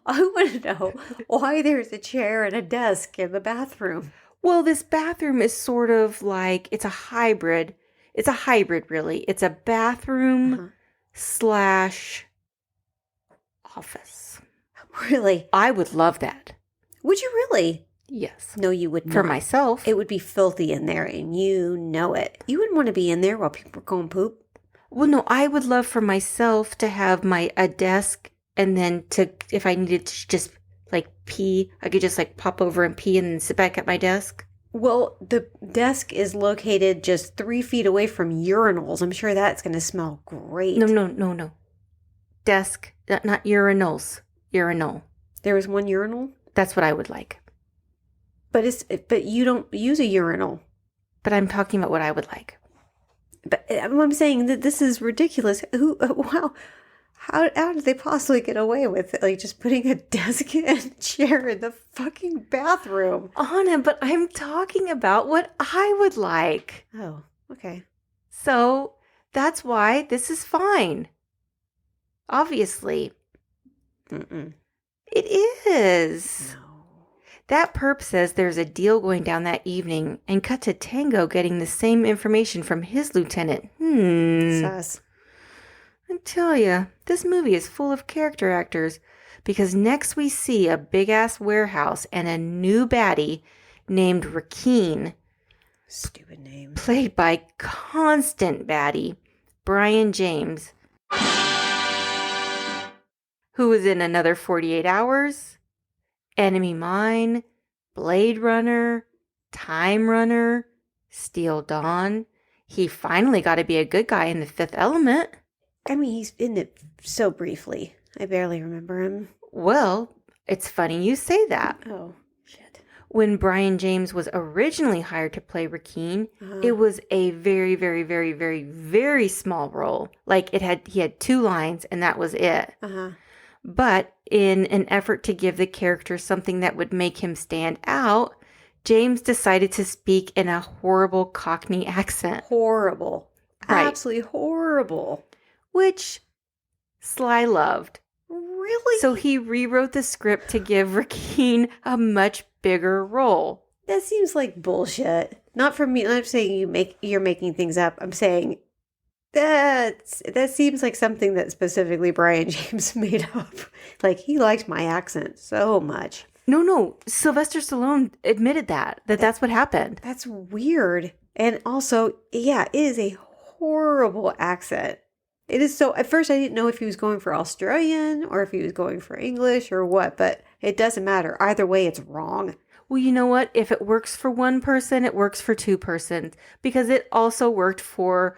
I want to know why there's a chair and a desk in the bathroom. Well, this bathroom is sort of like, it's a hybrid. It's a hybrid, really. It's a bathroom / office. Really? I would love that. Would you really? Yes. No, you would not. For myself. It would be filthy in there, and you know it. You wouldn't want to be in there while people are going poop. Well, no, I would love for myself to have a desk, and then if I needed to just pee, I could just pop over and pee and then sit back at my desk. Well, the desk is located just 3 feet away from urinals. I'm sure that's going to smell great. No. Desk, not urinals. Urinal. There was one urinal? That's what I would like. But you don't use a urinal. But I'm talking about what I would like. But I'm saying that this is ridiculous. Wow. How did they possibly get away with it? Like, just putting a desk and a chair in the fucking bathroom. Anna, but I'm talking about what I would like. Oh, okay. So that's why this is fine. Obviously. Mm-mm. It is. No. That perp says there's a deal going down that evening and cut to Tango getting the same information from his lieutenant. Sus. I tell ya, this movie is full of character actors because next we see a big-ass warehouse and a new baddie named Rakeen, Stupid name. played by constant baddie Brian James, who was in Another 48 Hours, Enemy Mine, Blade Runner, Time Runner, Steel Dawn. He finally got to be a good guy in The Fifth Element. I mean, he's in it so briefly. I barely remember him. Well, it's funny you say that. Oh, shit. When Brian James was originally hired to play Rakeen, it was a very, very, very, very, very small role. Like he had 2 lines and that was it. Uh-huh. But in an effort to give the character something that would make him stand out, James decided to speak in a horrible Cockney accent. Horrible. Right. Absolutely horrible. Which Sly loved. Really? So he rewrote the script to give Rakeen a much bigger role. That seems like bullshit. Not from me. I'm saying you're making things up. I'm saying that seems like something that specifically Brian James made up. Like, he liked my accent so much. No. Sylvester Stallone admitted that's what happened. That's weird. And also, yeah, it is a horrible accent. It is so, at first I didn't know if he was going for Australian or if he was going for English or what, but it doesn't matter. Either way, it's wrong. Well, you know what? If it works for one person, it works for 2 persons. Because it also worked for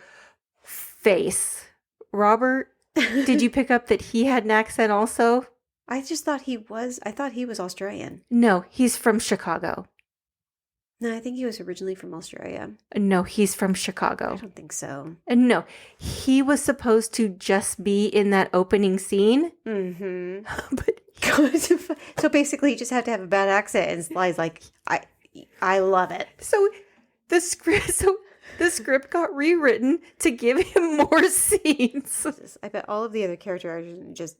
Face. Robert, did you pick up that he had an accent also? I thought he was Australian. No, he's from Chicago. No, I think he was originally from Australia. No, he's from I Chicago. don't think so. And no, he was supposed to just be in that opening scene. Mm-hmm. But So basically, you just have to have a bad accent, and Sly's like, I love it. so the script got rewritten to give him more scenes. I bet all of the other character actors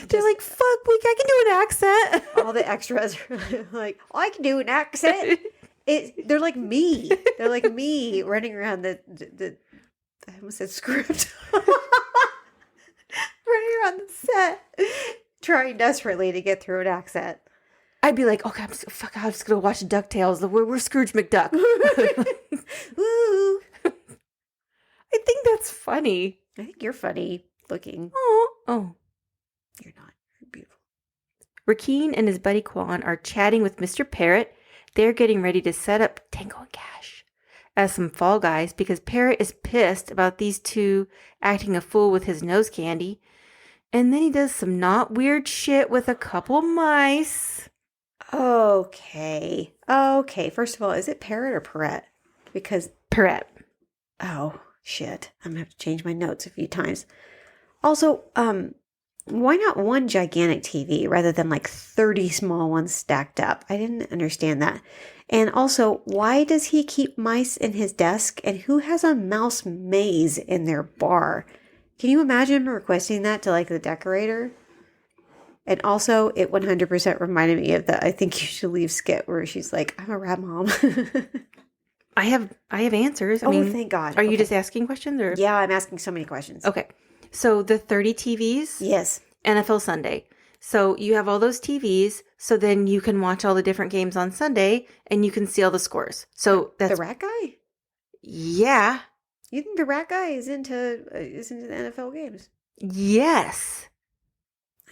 They're like, fuck, I can do an accent. all the extras are like, I can do an accent. They're like me. They're like me running around the I almost said script. Running around the set, trying desperately to get through an accent. I'd be like, okay, I'm just gonna watch DuckTales. We're Scrooge McDuck. Woo! I think that's funny. I think you're funny looking. Oh. You're not. You're beautiful. Rakeen and his buddy Quan are chatting with Mr. Parrot. They're getting ready to set up Tango and Cash as some fall guys because Parrot is pissed about these 2 acting a fool with his nose candy. And then he does some not weird shit with a couple mice. Okay. First of all, is it Parrot or Perrette? Because Parrot. oh shit, I'm gonna have to change my notes a few times. Also, why not one gigantic TV rather than like 30 small ones stacked up? I didn't understand that. And also, why does he keep mice in his desk? And who has a mouse maze in their bar? Can you imagine requesting that to like the decorator? And also, it 100% reminded me of the I Think You Should Leave skit where she's like, I'm a rat mom. I have answers. I mean, thank God. Are you Okay. just asking questions or? Yeah, I'm asking so many questions. Okay. So the 30 TVs, Yes. NFL Sunday. So you have all those TVs, so then you can watch all the different games on Sunday and you can see all the scores. So that's The rat guy? yeah. You think the rat guy is into the NFL games? Yes.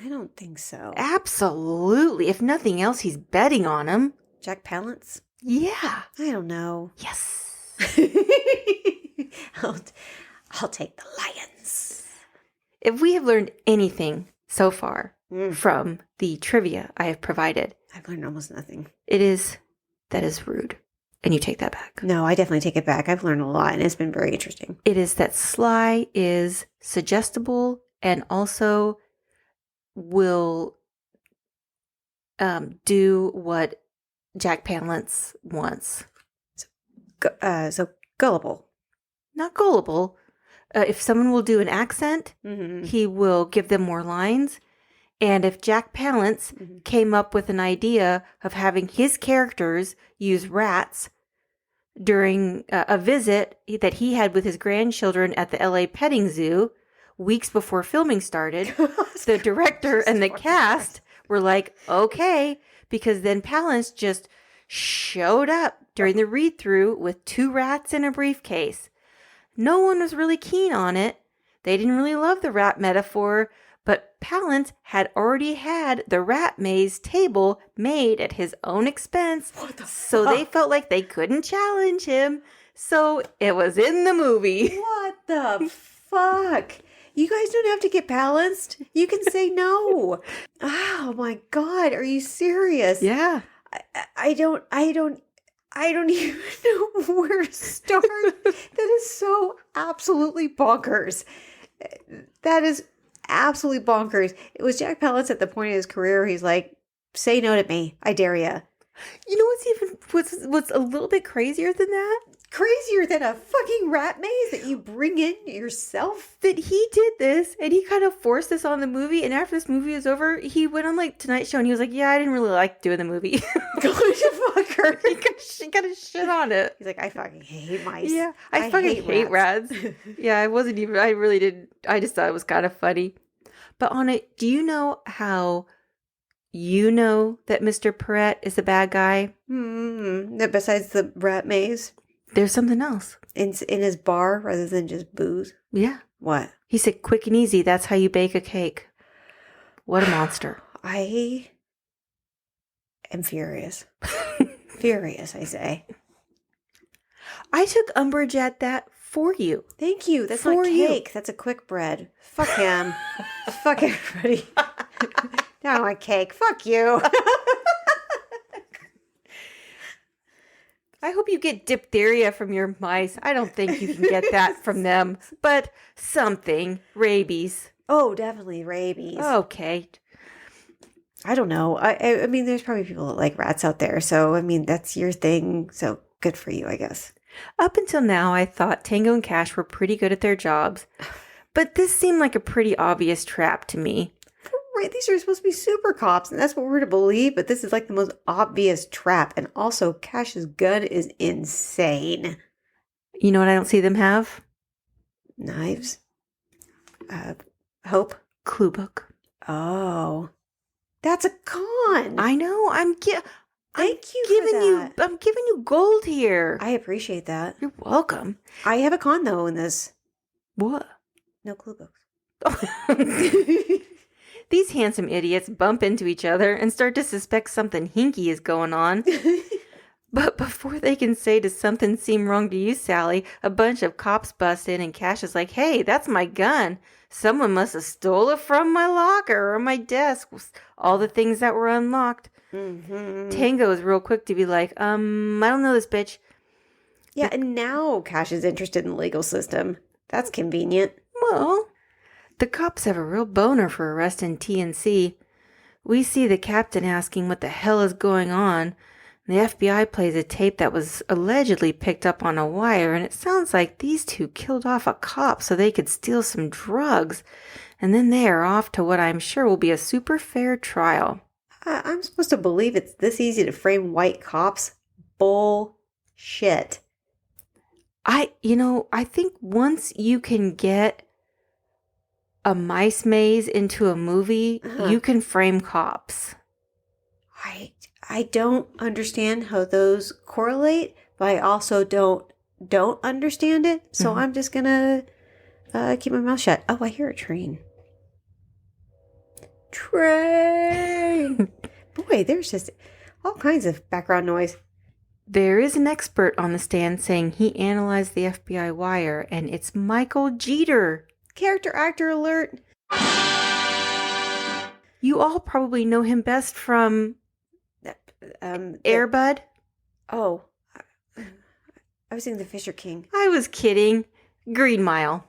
I don't think so. Absolutely. If nothing else, he's betting on them. Jack Palance? Yeah. I don't know. Yes. I'll take the Lions. If we have learned anything so far Mm. from the trivia I have provided, I've learned almost nothing. that is rude. And you take that back. No, I definitely take it back. I've learned a lot, and it's been very interesting. It is that Sly is suggestible and also will do what Jack Palance wants. So gullible. Not gullible. If someone will do an accent, he will give them more lines. And if Jack Palance came up with an idea of having his characters use rats during a visit that he had with his grandchildren at the LA petting zoo weeks before filming started, the director and the cast were like, okay, because then Palance just showed up during the read-through with 2 rats in a briefcase. No one was really keen on it. They didn't really love the rat metaphor, but Palance had already had the rat maze table made at his own expense, so they felt like they couldn't challenge him. So it was in the movie. What the fuck? You guys don't have to get balanced. You can say no. Oh my God. Are you serious? Yeah. I don't even know where to start. That is so absolutely bonkers. That is absolutely bonkers. It was Jack Palance at the point of his career where he's like, say no to me. I dare ya. You know what's a little bit crazier than that? Crazier than a fucking rat maze that you bring in yourself? That he did this and he kind of forced this on the movie, and after this movie was over, he went on like Tonight Show and he was like, yeah, I didn't really like doing the movie. Fucker. He got a shit on it. He's like, I fucking hate mice. Yeah, I fucking hate rats. Yeah, I really didn't. I just thought it was kind of funny. But on it, do you know how you know that Mr. Perret is a bad guy? Besides the rat maze? There's something else. In his bar rather than just booze? Yeah. What? He said, quick and easy, that's how you bake a cake. What a monster. I am furious. Furious, I say. I took umbrage at that for you. Thank you. That's For not you. cake. That's a quick bread. Fuck him. Fuck everybody. Now I want cake. Fuck you. I hope you get diphtheria from your mice. I don't think you can get that from them, but something. Rabies. Oh, definitely rabies. Okay. I don't know. I mean, there's probably people that like rats out there. So, I mean, that's your thing. So good for you, I guess. Up until now, I thought Tango and Cash were pretty good at their jobs, but this seemed like a pretty obvious trap to me. Right, these are supposed to be super cops, and that's what we're to believe, but this is like the most obvious trap. And also, Cash's gun is insane. You know what I don't see them have? Knives. Hope. Clue book. Oh. That's a con. I know. I'm giving you gold here. I appreciate that. You're welcome. I have a con, though, in this. What? No clue books. These handsome idiots bump into each other and start to suspect something hinky is going on. But before they can say, does something seem wrong to you, Sally, a bunch of cops bust in and Cash is like, hey, that's my gun. Someone must have stole it from my locker or my desk. All the things that were unlocked. Mm-hmm. Tango is real quick to be like, I don't know this bitch. Yeah, and now Cash is interested in the legal system. That's convenient. Well, the cops have a real boner for arresting TNC. We see the captain asking what the hell is going on. The FBI plays a tape that was allegedly picked up on a wire, and it sounds like these two killed off a cop so they could steal some drugs. And then they are off to what I'm sure will be a super fair trial. I'm supposed to believe it's this easy to frame white cops? Bullshit. I think once you can get a mice maze into a movie, you can frame cops. I don't understand how those correlate, but I also don't understand it. So I'm just gonna keep my mouth shut. Oh, I hear a train. Train. Boy, there's just all kinds of background noise. There is an expert on the stand saying he analyzed the FBI wire, and it's Michael Jeter. Character actor alert. You all probably know him best from Air Bud. Oh, I was thinking the Fisher King. I was kidding. Green Mile.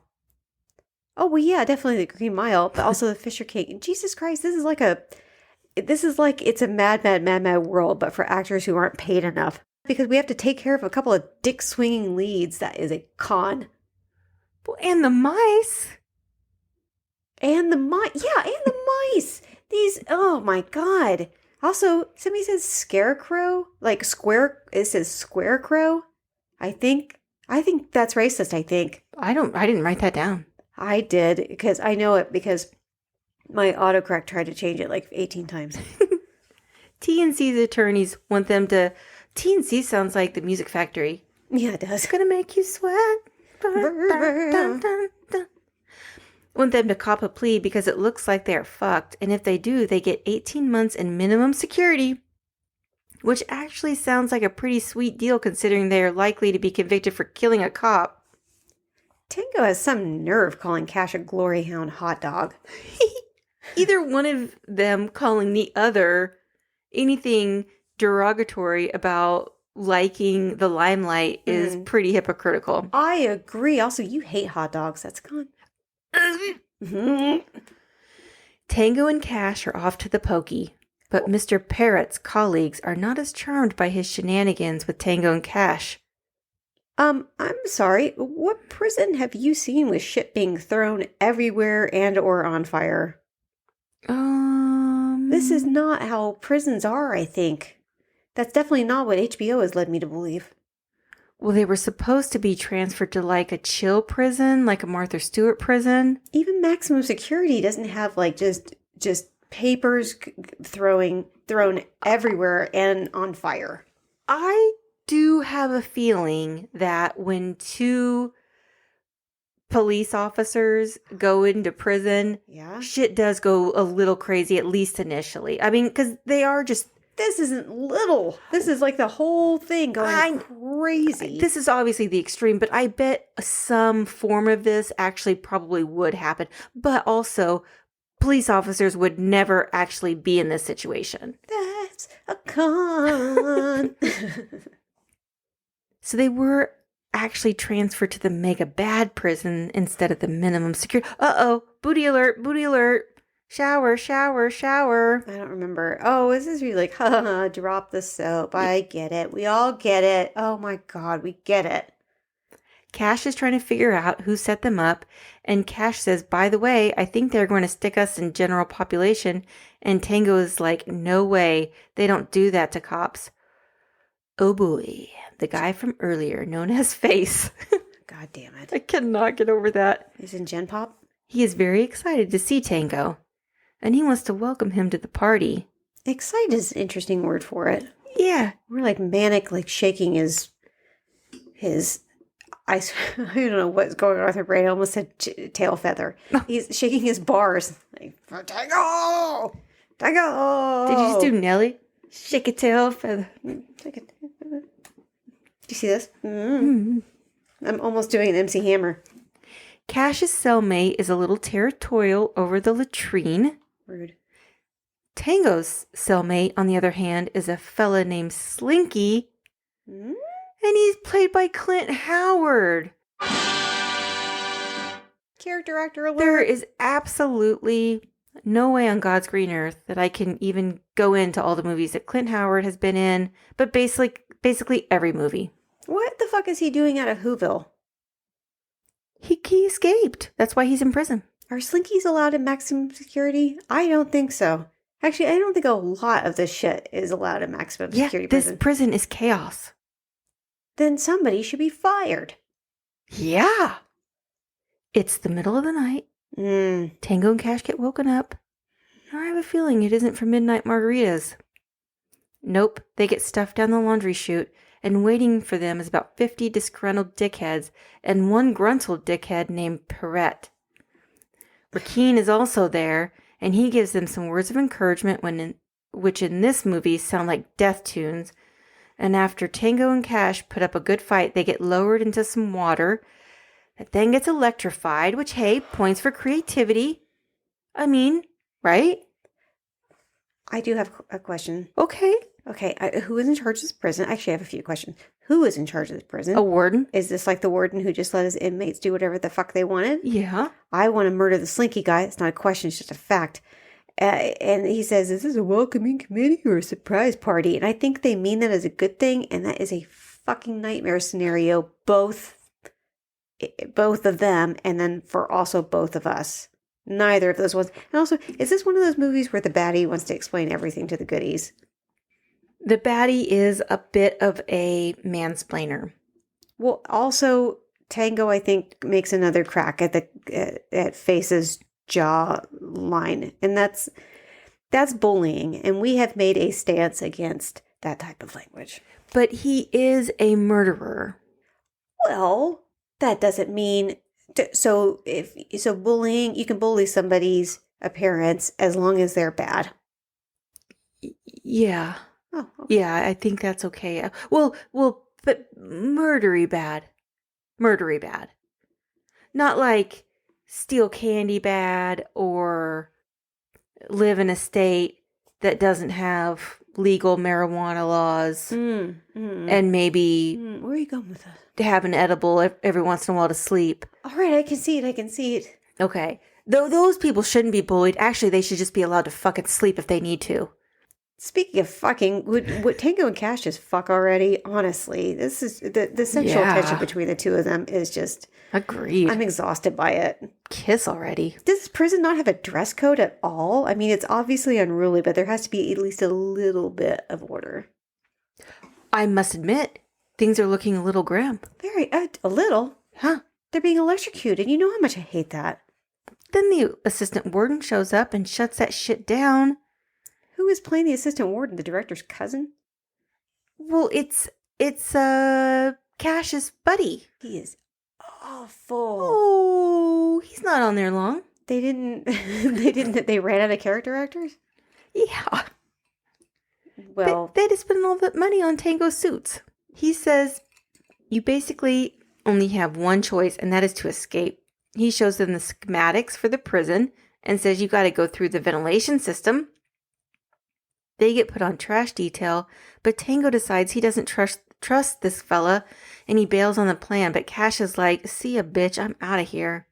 Oh, well, yeah, definitely the Green Mile, but also the Fisher King. Jesus Christ, this is like it's a mad, mad, mad, mad world, but for actors who aren't paid enough. Because we have to take care of a couple of dick-swinging leads. That is a con. Well, and the mice. And the mice. Yeah, and the mice. These, oh my God. Also, somebody says scarecrow. Like square, it says squarecrow. I think that's racist, I think. I didn't write that down. I did, because I know it because my autocorrect tried to change it like 18 times. TNC's attorneys want them to... TNC sounds like the Music Factory. Yeah, it does. It's gonna make you sweat. Dun, dun, dun. Want them to cop a plea because it looks like they're fucked. And if they do, they get 18 months in minimum security. Which actually sounds like a pretty sweet deal considering they are likely to be convicted for killing a cop. Tango has some nerve calling Cash a glory hound hot dog. Either one of them calling the other anything derogatory about liking the limelight is pretty hypocritical. I agree. Also, you hate hot dogs. That's gone. Tango and Cash are off to the pokey, but Mr. Parrot's colleagues are not as charmed by his shenanigans with Tango and Cash. I'm sorry. What prison have you seen with shit being thrown everywhere and or on fire? This is not how prisons are, I think. That's definitely not what HBO has led me to believe. Well, they were supposed to be transferred to like a chill prison, like a Martha Stewart prison. Even maximum security doesn't have like just papers thrown everywhere and on fire. I do have a feeling that when two police officers go into prison, Yeah. shit does go a little crazy, at least initially. I mean, because they are just... This isn't little. This is like the whole thing going crazy. This is obviously the extreme, but I bet some form of this actually probably would happen. But also, police officers would never actually be in this situation. That's a con. So they were actually transferred to the mega bad prison instead of the minimum security. Uh-oh, booty alert, booty alert. Shower, shower, shower. I don't remember. Oh, this is really like, drop the soap. I get it. We all get it. Oh my God, we get it. Cash is trying to figure out who set them up, and Cash says, by the way, I think they're going to stick us in general population, and Tango is like, no way, they don't do that to cops. Oh boy, the guy from earlier, known as Face. God damn it. I cannot get over that. He's in Gen Pop? He is very excited to see Tango, and he wants to welcome him to the party. Excited is an interesting word for it. Yeah. We're like manic, like shaking his I don't know what's going on with her brain. I almost said tail feather. He's shaking his bars. Like, Tango! Tango! Did you just do Nelly? Shake a tail feather. Do you see this? I'm almost doing an MC Hammer. Cash's cellmate is a little territorial over the latrine. Rude. Tango's cellmate, on the other hand, is a fella named Slinky. And he's played by Clint Howard. Character actor alert. There is absolutely no way on God's green earth that I can even go into all the movies that Clint Howard has been in, but basically every movie. What the fuck is he doing out of Whoville? He escaped. That's why he's in prison. Are Slinkies allowed in maximum security? I don't think so. Actually, I don't think a lot of this shit is allowed in maximum security this prison. prison is chaos. Then somebody should be fired. Yeah. It's the middle of the night. Tango and Cash get woken up. I have a feeling it isn't for midnight margaritas. Nope, they get stuffed down the laundry chute, and waiting for them is about 50 disgruntled dickheads and one gruntled dickhead named Perrette. Rakeen is also there, and he gives them some words of encouragement which in this movie sound like death tunes. And after Tango and Cash put up a good fight, they get lowered into some water that then gets electrified, which, hey, points for creativity. I mean, right? I do have a question. Okay. Okay, who is in charge of this prison? Actually, I have a few questions. Who is in charge of this prison? A warden? Is this like the warden who just let his inmates do whatever the fuck they wanted? Yeah. I want to murder the slinky guy. It's not a question, it's just a fact. And he says, is this a welcoming committee or a surprise party? And I think they mean that as a good thing, and that is a fucking nightmare scenario, both of them, and then for also both of us. Neither of those ones. And also, is this one of those movies where the baddie wants to explain everything to the goodies? The baddie is a bit of a mansplainer. Well, also, Tango, I think, makes another crack at Face's jaw line, and that's bullying, and we have made a stance against that type of language. But he is a murderer. Well, that doesn't mean so bullying, you can bully somebody's appearance as long as they're bad. Yeah. Oh, okay. Yeah, I think that's okay. Well, but murdery bad. Murdery bad. Not like steal candy bad or live in a state that doesn't have legal marijuana laws and maybe Where are you going with that? to have an edible every once in a while to sleep. All right, I can see it. Okay. Though those people shouldn't be bullied. Actually, they should just be allowed to fucking sleep if they need to. Speaking of fucking, would Tango and Cash just fuck already? Honestly, this is the sexual tension between the two of them is just... Agreed. I'm exhausted by it. Kiss already. Does this prison not have a dress code at all? I mean, it's obviously unruly, but there has to be at least a little bit of order. I must admit, things are looking a little grim. Very, a little. Huh? They're being electrocuted. You know how much I hate that. Then the assistant warden shows up and shuts that shit down. Who is playing the assistant warden? The director's cousin? Well, it's Cash's buddy. He is awful. Oh, he's not on there long. They they ran out of character actors? Yeah. Well, They just spent all that money on Tango suits. He says you basically only have one choice, and that is to escape. He shows them the schematics for the prison and says you got to go through the ventilation system. They get put on trash detail, but Tango decides he doesn't trust this fella, and he bails on the plan. But Cash is like, see ya, bitch, I'm out of here.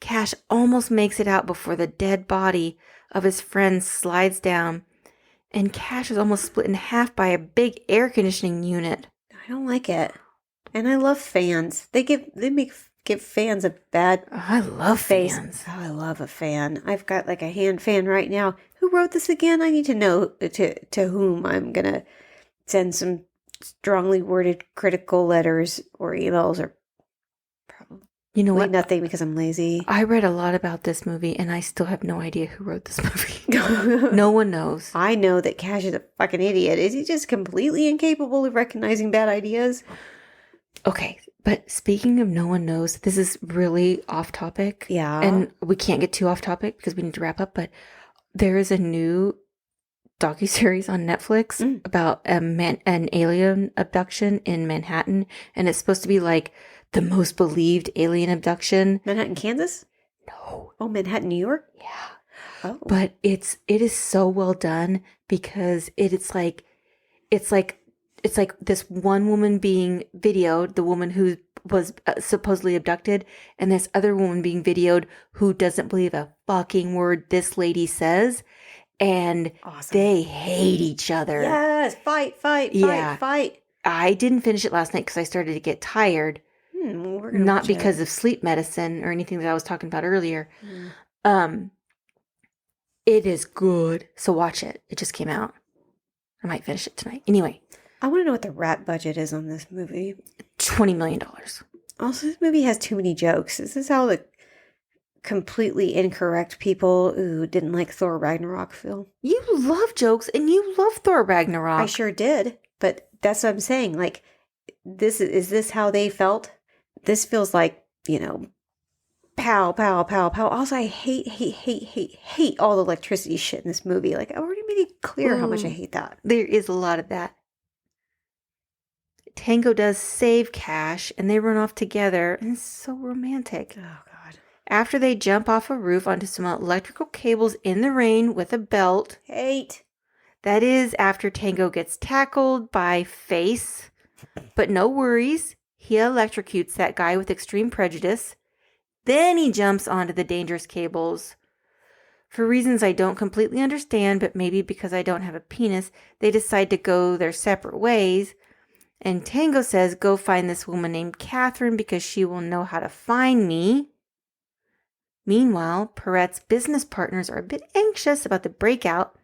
Cash almost makes it out before the dead body of his friend slides down, and Cash is almost split in half by a big air conditioning unit. I don't like it. And I love fans. They give fans a bad I love face. fans. Oh, I love a fan. I've got like a hand fan right now. Who wrote this again? I need to know to whom I'm gonna send some strongly worded critical letters or emails, or probably You know what? nothing because I'm lazy. I read a lot about this movie, and I still have no idea who wrote this movie. No one knows. I know that Cash is a fucking idiot. Is he just completely incapable of recognizing bad ideas? Okay, but speaking of no one knows, this is really off topic. Yeah. And we can't get too off topic because we need to wrap up, but there is a new docuseries on Netflix about an alien abduction in Manhattan, and it's supposed to be like the most believed alien abduction. Manhattan, Kansas? No. Oh, Manhattan, New York? Yeah. Oh. But it is so well done because it's like this one woman being videoed, the woman who was supposedly abducted, and this other woman being videoed who doesn't believe a fucking word this lady says, and Awesome. they hate each other. Yes, fight. Yeah. Fight. I didn't finish it last night because I started to get tired, Well, we're gonna not watch it. because of sleep medicine or anything that I was talking about earlier. It is good, so watch it. It just came out. I might finish it tonight. Anyway, I want to know what the rap budget is on this movie. $20 million. Also, this movie has too many jokes. Is this how the completely incorrect people who didn't like Thor Ragnarok feel? You love jokes, and you love Thor Ragnarok. I sure did, but that's what I'm saying. Like, is this how they felt? This feels like, pow, pow, pow, pow. Also, I hate all the electricity shit in this movie. Like, I already made it clear how much I hate that. There is a lot of that. Tango does save Cash, and they run off together, and it's so romantic. Oh, God. After they jump off a roof onto some electrical cables in the rain with a belt, Hate. That is after Tango gets tackled by Face. But no worries. He electrocutes that guy with extreme prejudice. Then he jumps onto the dangerous cables. For reasons I don't completely understand, but maybe because I don't have a penis, they decide to go their separate ways. And Tango says, go find this woman named Catherine because she will know how to find me. Meanwhile, Perrette's business partners are a bit anxious about the breakout.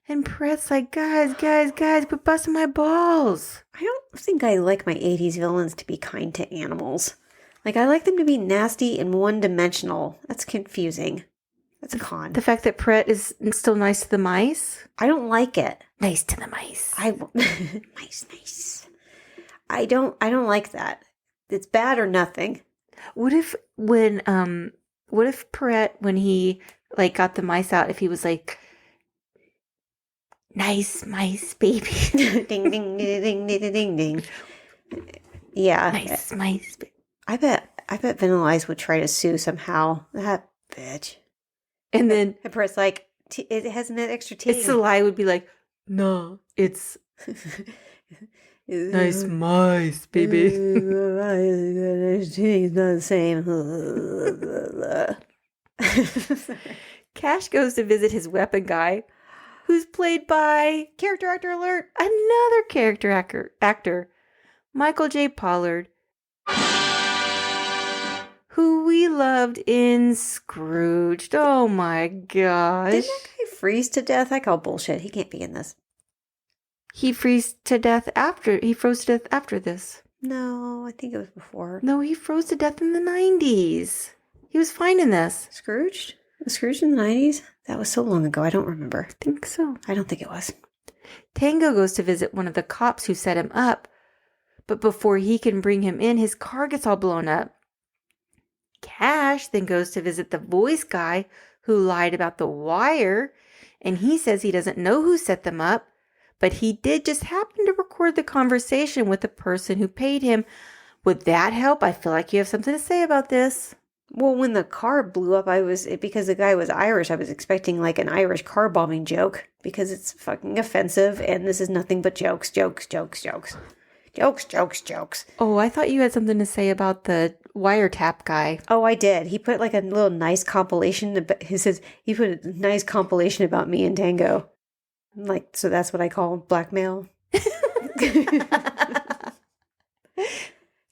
And Perrette's like, guys, quit busting my balls. I don't think I like my 80s villains to be kind to animals. Like, I like them to be nasty and one-dimensional. That's confusing. That's a con. The fact that Perrette is still nice to the mice? I don't like it. Nice to the mice. Nice. I don't like that. It's bad or nothing. What if Perrette, when he like got the mice out, if he was like, nice mice, baby. Ding, ding, ding, ding, ding, ding, ding. Yeah. Nice mice, baby. I bet Vanilla Ice would try to sue somehow. That bitch. And then And Perrette's like, it has an extra T. it's the lie would be like, no, it's nice mice, baby. He's not the same. Cash goes to visit his weapon guy, who's played by Character actor alert. another character actor, Michael J. Pollard, who we loved in Scrooged. Oh my gosh. Didn't that guy freeze to death? I call bullshit. He can't be in this. He froze to death after this. No, I think it was before. No, he froze to death in the 90s. He was fine in this. Scrooged? Was Scrooged in the 90s? That was so long ago. I don't remember. I think so. I don't think it was. Tango goes to visit one of the cops who set him up, but before he can bring him in, his car gets all blown up. Cash then goes to visit the voice guy who lied about the wire, and he says he doesn't know who set them up, but he did just happen to record the conversation with the person who paid him. Would that help? I feel like you have something to say about this. Well, when the car blew up, because the guy was Irish, I was expecting like an Irish car bombing joke because it's fucking offensive and this is nothing but jokes. Oh, I thought you had something to say about the wiretap guy. Oh, I did. He put like a little nice compilation. He put a nice compilation about me and Tango. Like, so that's what I call blackmail.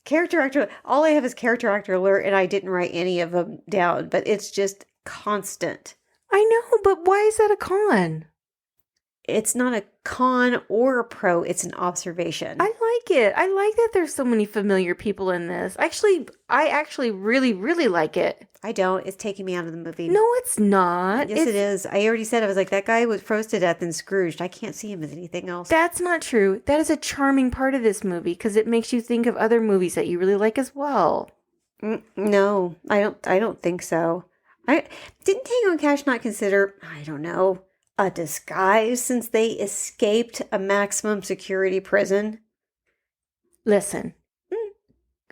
Character actor. All I have is character actor alert, and I didn't write any of them down. But it's just constant. I know, but why is that a con? It's not a con or a pro. It's an observation. I like it. I like that there's so many familiar people in this. I actually really, really like it. I don't. It's taking me out of the movie. No, it's not. Yes, it is. I already said, I was like, that guy was froze to death in Scrooged. I can't see him as anything else. That's not true. That is a charming part of this movie because it makes you think of other movies that you really like as well. No, I don't think so. Didn't Tango and Cash not consider, I don't know, a disguise since they escaped a maximum security prison? Listen,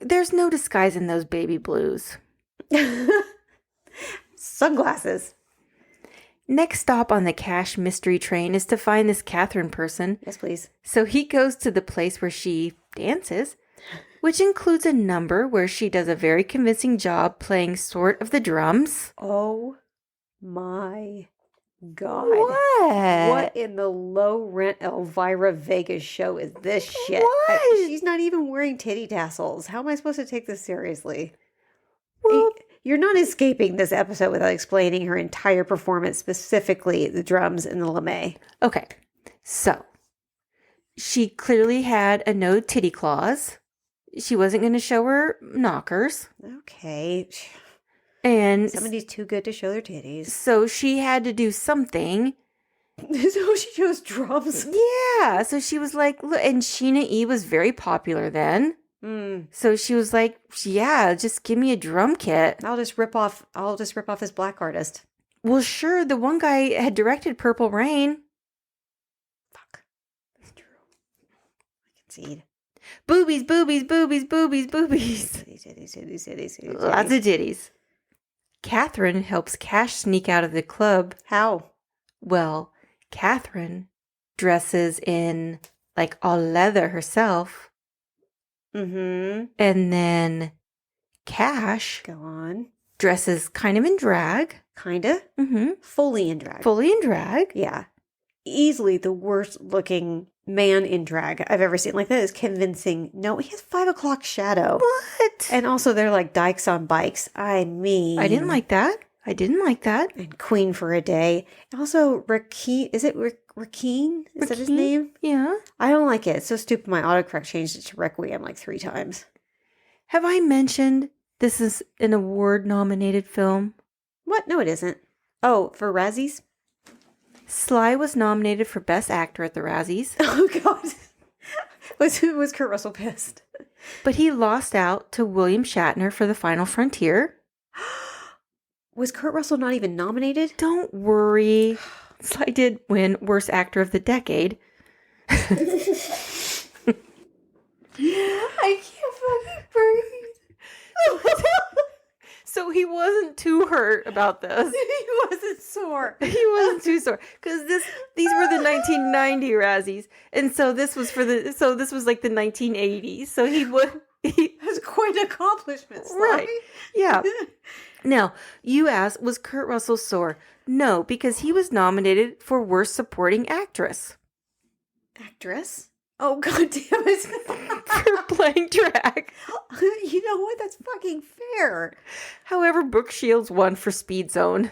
there's no disguise in those baby blues. Sunglasses. Next stop on the Cash mystery train is to find this Catherine person. Yes, please. So he goes to the place where she dances, which includes a number where she does a very convincing job playing sort of the drums. Oh my God. What? What in the low rent Elvira Vegas show is this shit? What? She's not even wearing titty tassels. How am I supposed to take this seriously? Well, You're not escaping this episode without explaining her entire performance, specifically the drums and the lame. okay. So she clearly had a no titty clause. She wasn't going to show her knockers. Okay. And Somebody's too good to show their titties. so she had to do something. So she chose drums. Yeah. So she was like, look, and Sheena E was very popular then. So she was like, yeah, just give me a drum kit. I'll just rip off his black artist. Well, sure. The one guy had directed Purple Rain. Fuck. That's true. I concede. Boobies, boobies, boobies, boobies, boobies. Titties. Lots of titties. Catherine helps Cash sneak out of the club. How? Well, Catherine dresses in like all leather herself. Mm-hmm. And then Cash Go on. dresses kind of in drag. Kinda. Mm-hmm. Fully in drag. Fully in drag. Yeah. Easily the worst looking man in drag I've ever seen. Like, that is convincing. No, he has 5 o'clock shadow. What? And also they're like dykes on bikes. I mean. I didn't like that. And Queen for a Day. Also, Rakeen. Is it Rakeen? Is that his name? Yeah. I don't like it. It's so stupid. My autocorrect changed it to Requiem like 3 times. Have I mentioned this is an award-nominated film? What? No, it isn't. Oh, for Razzies? Sly was nominated for Best Actor at the Razzies, Oh, God. Was Kurt Russell pissed? but he lost out to William Shatner for The Final Frontier. Was Kurt Russell not even nominated? Don't worry. Sly did win Worst Actor of the Decade. I can't fucking breathe. So he wasn't too hurt about this. He wasn't sore. He wasn't too sore because these were the 1990 Razzies, and so this was like the 1980s. So That's quite an accomplishment, Sly. right, yeah. Now you asked, was Kurt Russell sore? No, because he was nominated for Worst Supporting Actress Actress? Oh, God damn it. for playing drag. You know what? That's fucking fair. However, Brooke Shields won for Speed Zone.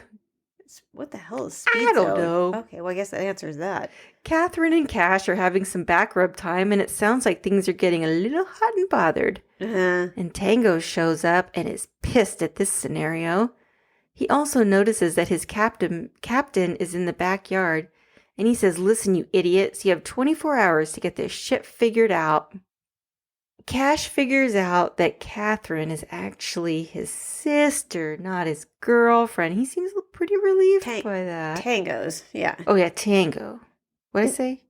What the hell is Speed I don't Zone? know. Okay, well, I guess that answers that. Catherine and Cash are having some back rub time, and it sounds like things are getting a little hot and bothered. And Tango shows up and is pissed at this scenario. He also notices that his captain is in the backyard, and he says, "Listen, you idiots, you have 24 hours to get this shit figured out." Cash figures out that Catherine is actually his sister, not his girlfriend. He seems pretty relieved by that. Tangos, yeah. Oh, yeah, Tango. What did I say?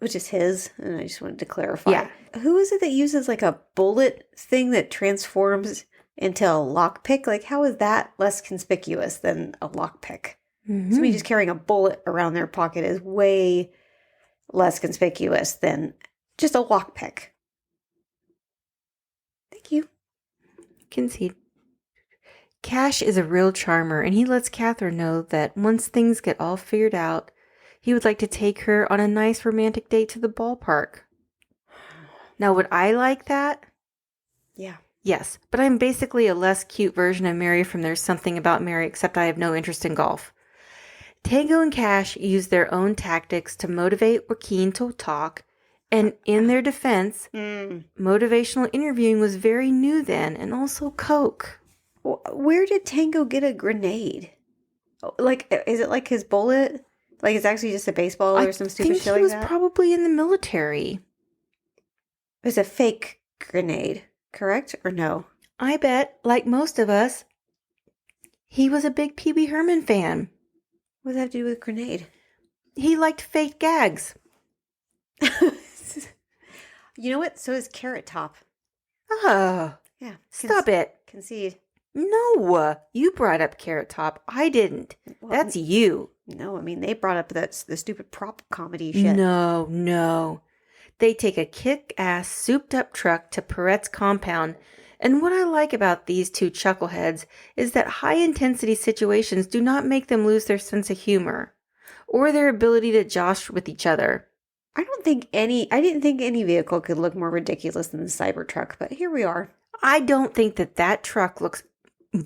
Which is his, and I just wanted to clarify. Yeah. Who is it that uses like a bullet thing that transforms into a lockpick? Like, how is that less conspicuous than a lockpick? Mm-hmm. Somebody just carrying a bullet around their pocket is way less conspicuous than just a lockpick. Thank you. Concede. Cash is a real charmer, and he lets Catherine know that once things get all figured out, he would like to take her on a nice romantic date to the ballpark. Now, would I like that? Yeah. Yes, but I'm basically a less cute version of Mary from There's Something About Mary, except I have no interest in golf. Tango and Cash use their own tactics to motivate Joaquin to talk, and in their defense, motivational interviewing was very new then, and also coke. Where did Tango get a grenade? Like, is it like his bullet? Like, it's actually just a baseball or some stupid shit like that? I think he was probably in the military. It's a fake grenade, correct? Or no? I bet, like most of us, he was a big Pee Wee Herman fan. What does that have to do with grenade? He liked fake gags. You know what? So is Carrot Top. Oh, Yeah. stop it. Concede. No, you brought up Carrot Top. I didn't. Well, That's you. No, I mean, they brought up the stupid prop comedy shit. No. They take a kick-ass, souped-up truck to Perrette's compound, and what I like about these two chuckleheads is that high-intensity situations do not make them lose their sense of humor or their ability to josh with each other. I didn't think any vehicle could look more ridiculous than the Cybertruck, but here we are. I don't think that truck looks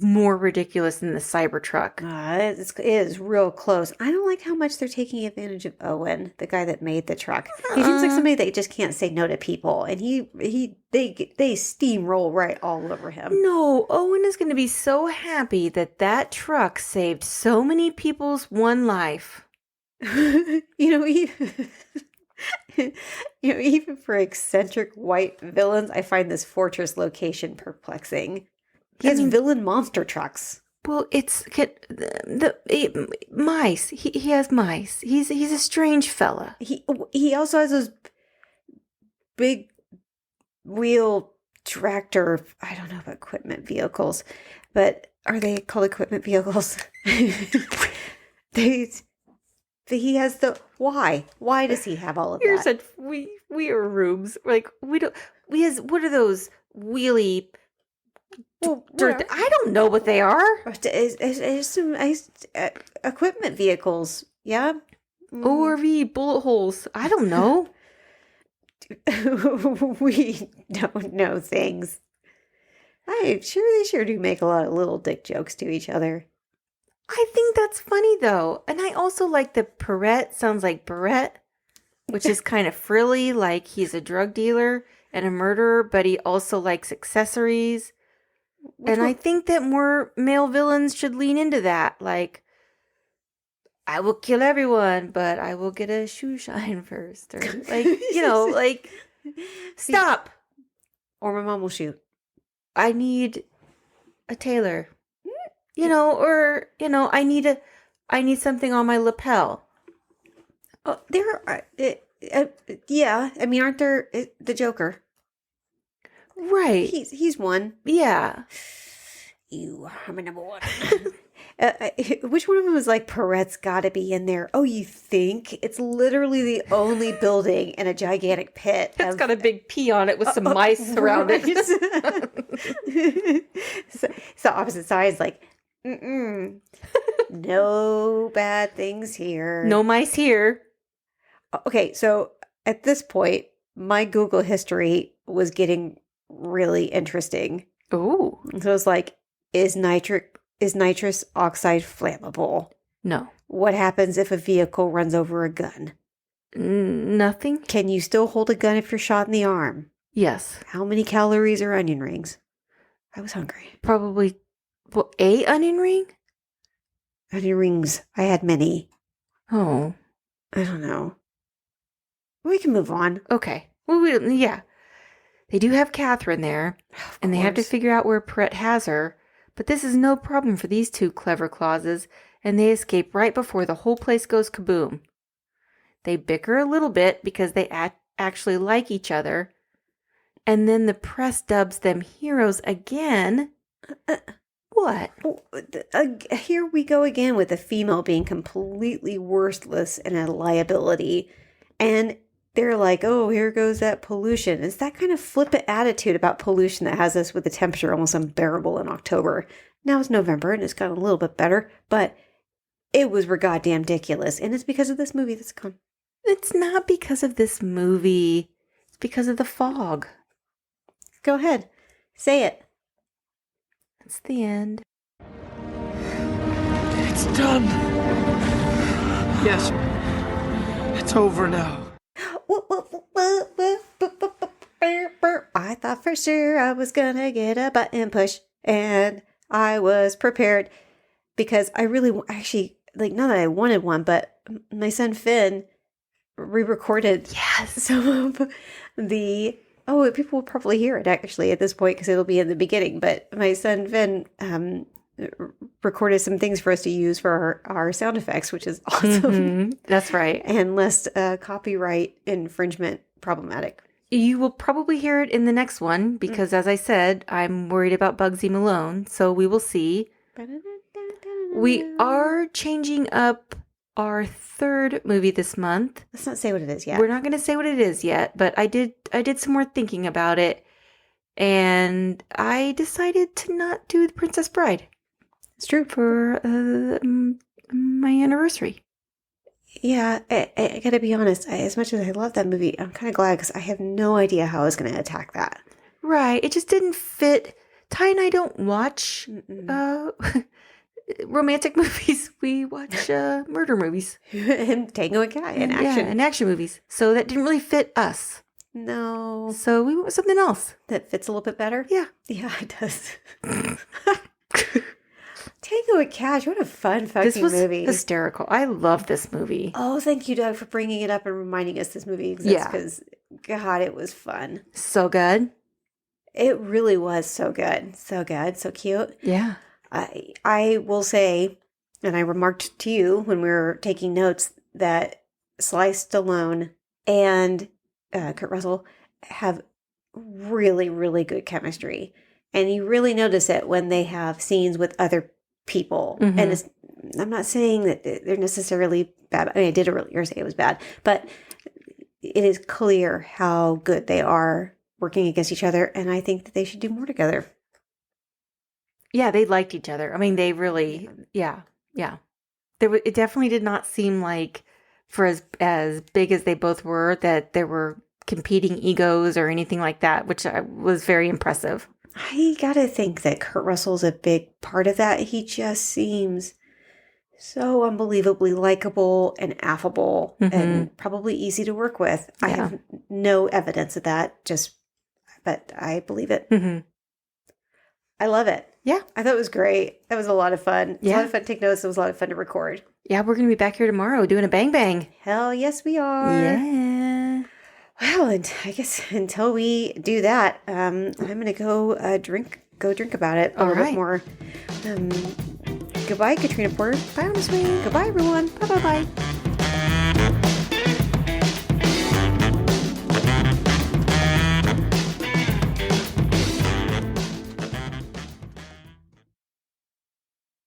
more ridiculous than the Cybertruck. It is real close. I don't like how much they're taking advantage of Owen, the guy that made the truck. He seems like somebody that just can't say no to people, and they steamroll right all over him. No, Owen is going to be so happy that truck saved so many people's one life. Even for eccentric white villains, I find this fortress location perplexing. He has villain monster trucks. Well, it's mice. He has mice. He's a strange fella. He also has those big wheel tractor. I don't know about equipment vehicles, but are they called equipment vehicles? he has the why? Why does he have all of You're that? such we are rubes. Like we don't. We has what are those wheelie? Well, I don't know what they are. It's some equipment vehicles. Yeah. ORV bullet holes. I don't know. We don't know things. They sure do make a lot of little dick jokes to each other. I think that's funny though, and I also like the Perrette. Sounds like Barrette, which is kind of frilly, like he's a drug dealer and a murderer, but he also likes accessories. I think that more male villains should lean into that. Like, I will kill everyone, but I will get a shoe shine first. Or, like, like, stop. Or my mom will shoot. I need a tailor. I need something on my lapel. Oh, there are, yeah. I mean, aren't there the Joker? Right. He's one. Yeah. You are my number one. Which one of them was like, Perrette's got to be in there? Oh, you think? It's literally the only building in a gigantic pit. It's got a big P on it with some mice around it. So opposite sides, like, no bad things here. No mice here. Okay, so at this point, my Google history was getting really interesting. Ooh. So it's like, is nitrous oxide flammable? No. What happens if a vehicle runs over a gun? Nothing. Can you still hold a gun if you're shot in the arm? Yes. How many calories are onion rings? I was hungry. Probably, a onion ring? Onion rings. I had many. Oh. I don't know. We can move on. Okay. Well, yeah. They do have Catherine there, and they have to figure out where Perrette has her, but this is no problem for these two clever clauses, and they escape right before the whole place goes kaboom. They bicker a little bit because they actually like each other, and then the press dubs them heroes again. What? Here we go again with the female being completely worthless and a liability, and they're like, oh, here goes that pollution. It's that kind of flippant attitude about pollution that has us with the temperature almost unbearable in October. Now it's November and it's gotten a little bit better, but it was goddamn ridiculous. And it's because of this movie that's gone. It's not because of this movie. It's because of the fog. Go ahead. Say it. It's the end. It's done. Yes. It's over now. I thought for sure I was gonna get a button push, and I was prepared because I really actually, like, not that I wanted one, but my son Finn re-recorded some of the people will probably hear it actually at this point because it'll be in the beginning, but my son Finn recorded some things for us to use for our sound effects, which is awesome. Mm-hmm. That's right. And less copyright infringement problematic. You will probably hear it in the next one because, as I said, I'm worried about Bugsy Malone, so we will see. We are changing up our third movie this month. Let's not say what it is yet. We're not going to say what it is yet, but I did some more thinking about it, and I decided to not do The Princess Bride. It's true. For my anniversary. Yeah, I gotta be honest. As much as I love that movie, I'm kind of glad because I have no idea how I was going to attack that. Right. It just didn't fit. Ty and I don't watch romantic movies. We watch murder movies. And Tango and Cash and action. Yeah, and action movies. So that didn't really fit us. No. So we went with something else. That fits a little bit better? Yeah. Yeah, it does. Tango and Cash, what a fun fucking This was movie. hysterical. I love this movie. Oh, thank you, Doug, for bringing it up and reminding us this movie exists because, God, it was fun. So good. It really was so good. So good. So cute. Yeah. I will say, and I remarked to you when we were taking notes, that Sly Stallone and Kurt Russell have really, really good chemistry. And you really notice it when they have scenes with other people. Mm-hmm. And it's I'm not saying that they're necessarily bad. I mean, I did earlier say it was bad, but it is clear how good they are working against each other, and I think that they should do more together. Yeah, they liked each other. I mean, they really, yeah. It definitely did not seem like, for as big as they both were, that there were competing egos or anything like that, which was very impressive. I gotta think that Kurt Russell's a big part of that. He just seems so unbelievably likable and affable and probably easy to work with. I have no evidence of that, but I believe it. I love it. Yeah. I thought it was great. That was a lot of fun. It was a lot Yeah. of fun to take notes. It was a lot of fun to record. Yeah, we're going to be back here tomorrow doing a bang bang. Hell yes, we are. Yeah. Well, and I guess until we do that, I'm going to go drink about it a All little right. bit more. Goodbye, Katrina Porter. Bye, Miss Wayne. Goodbye, everyone. Bye.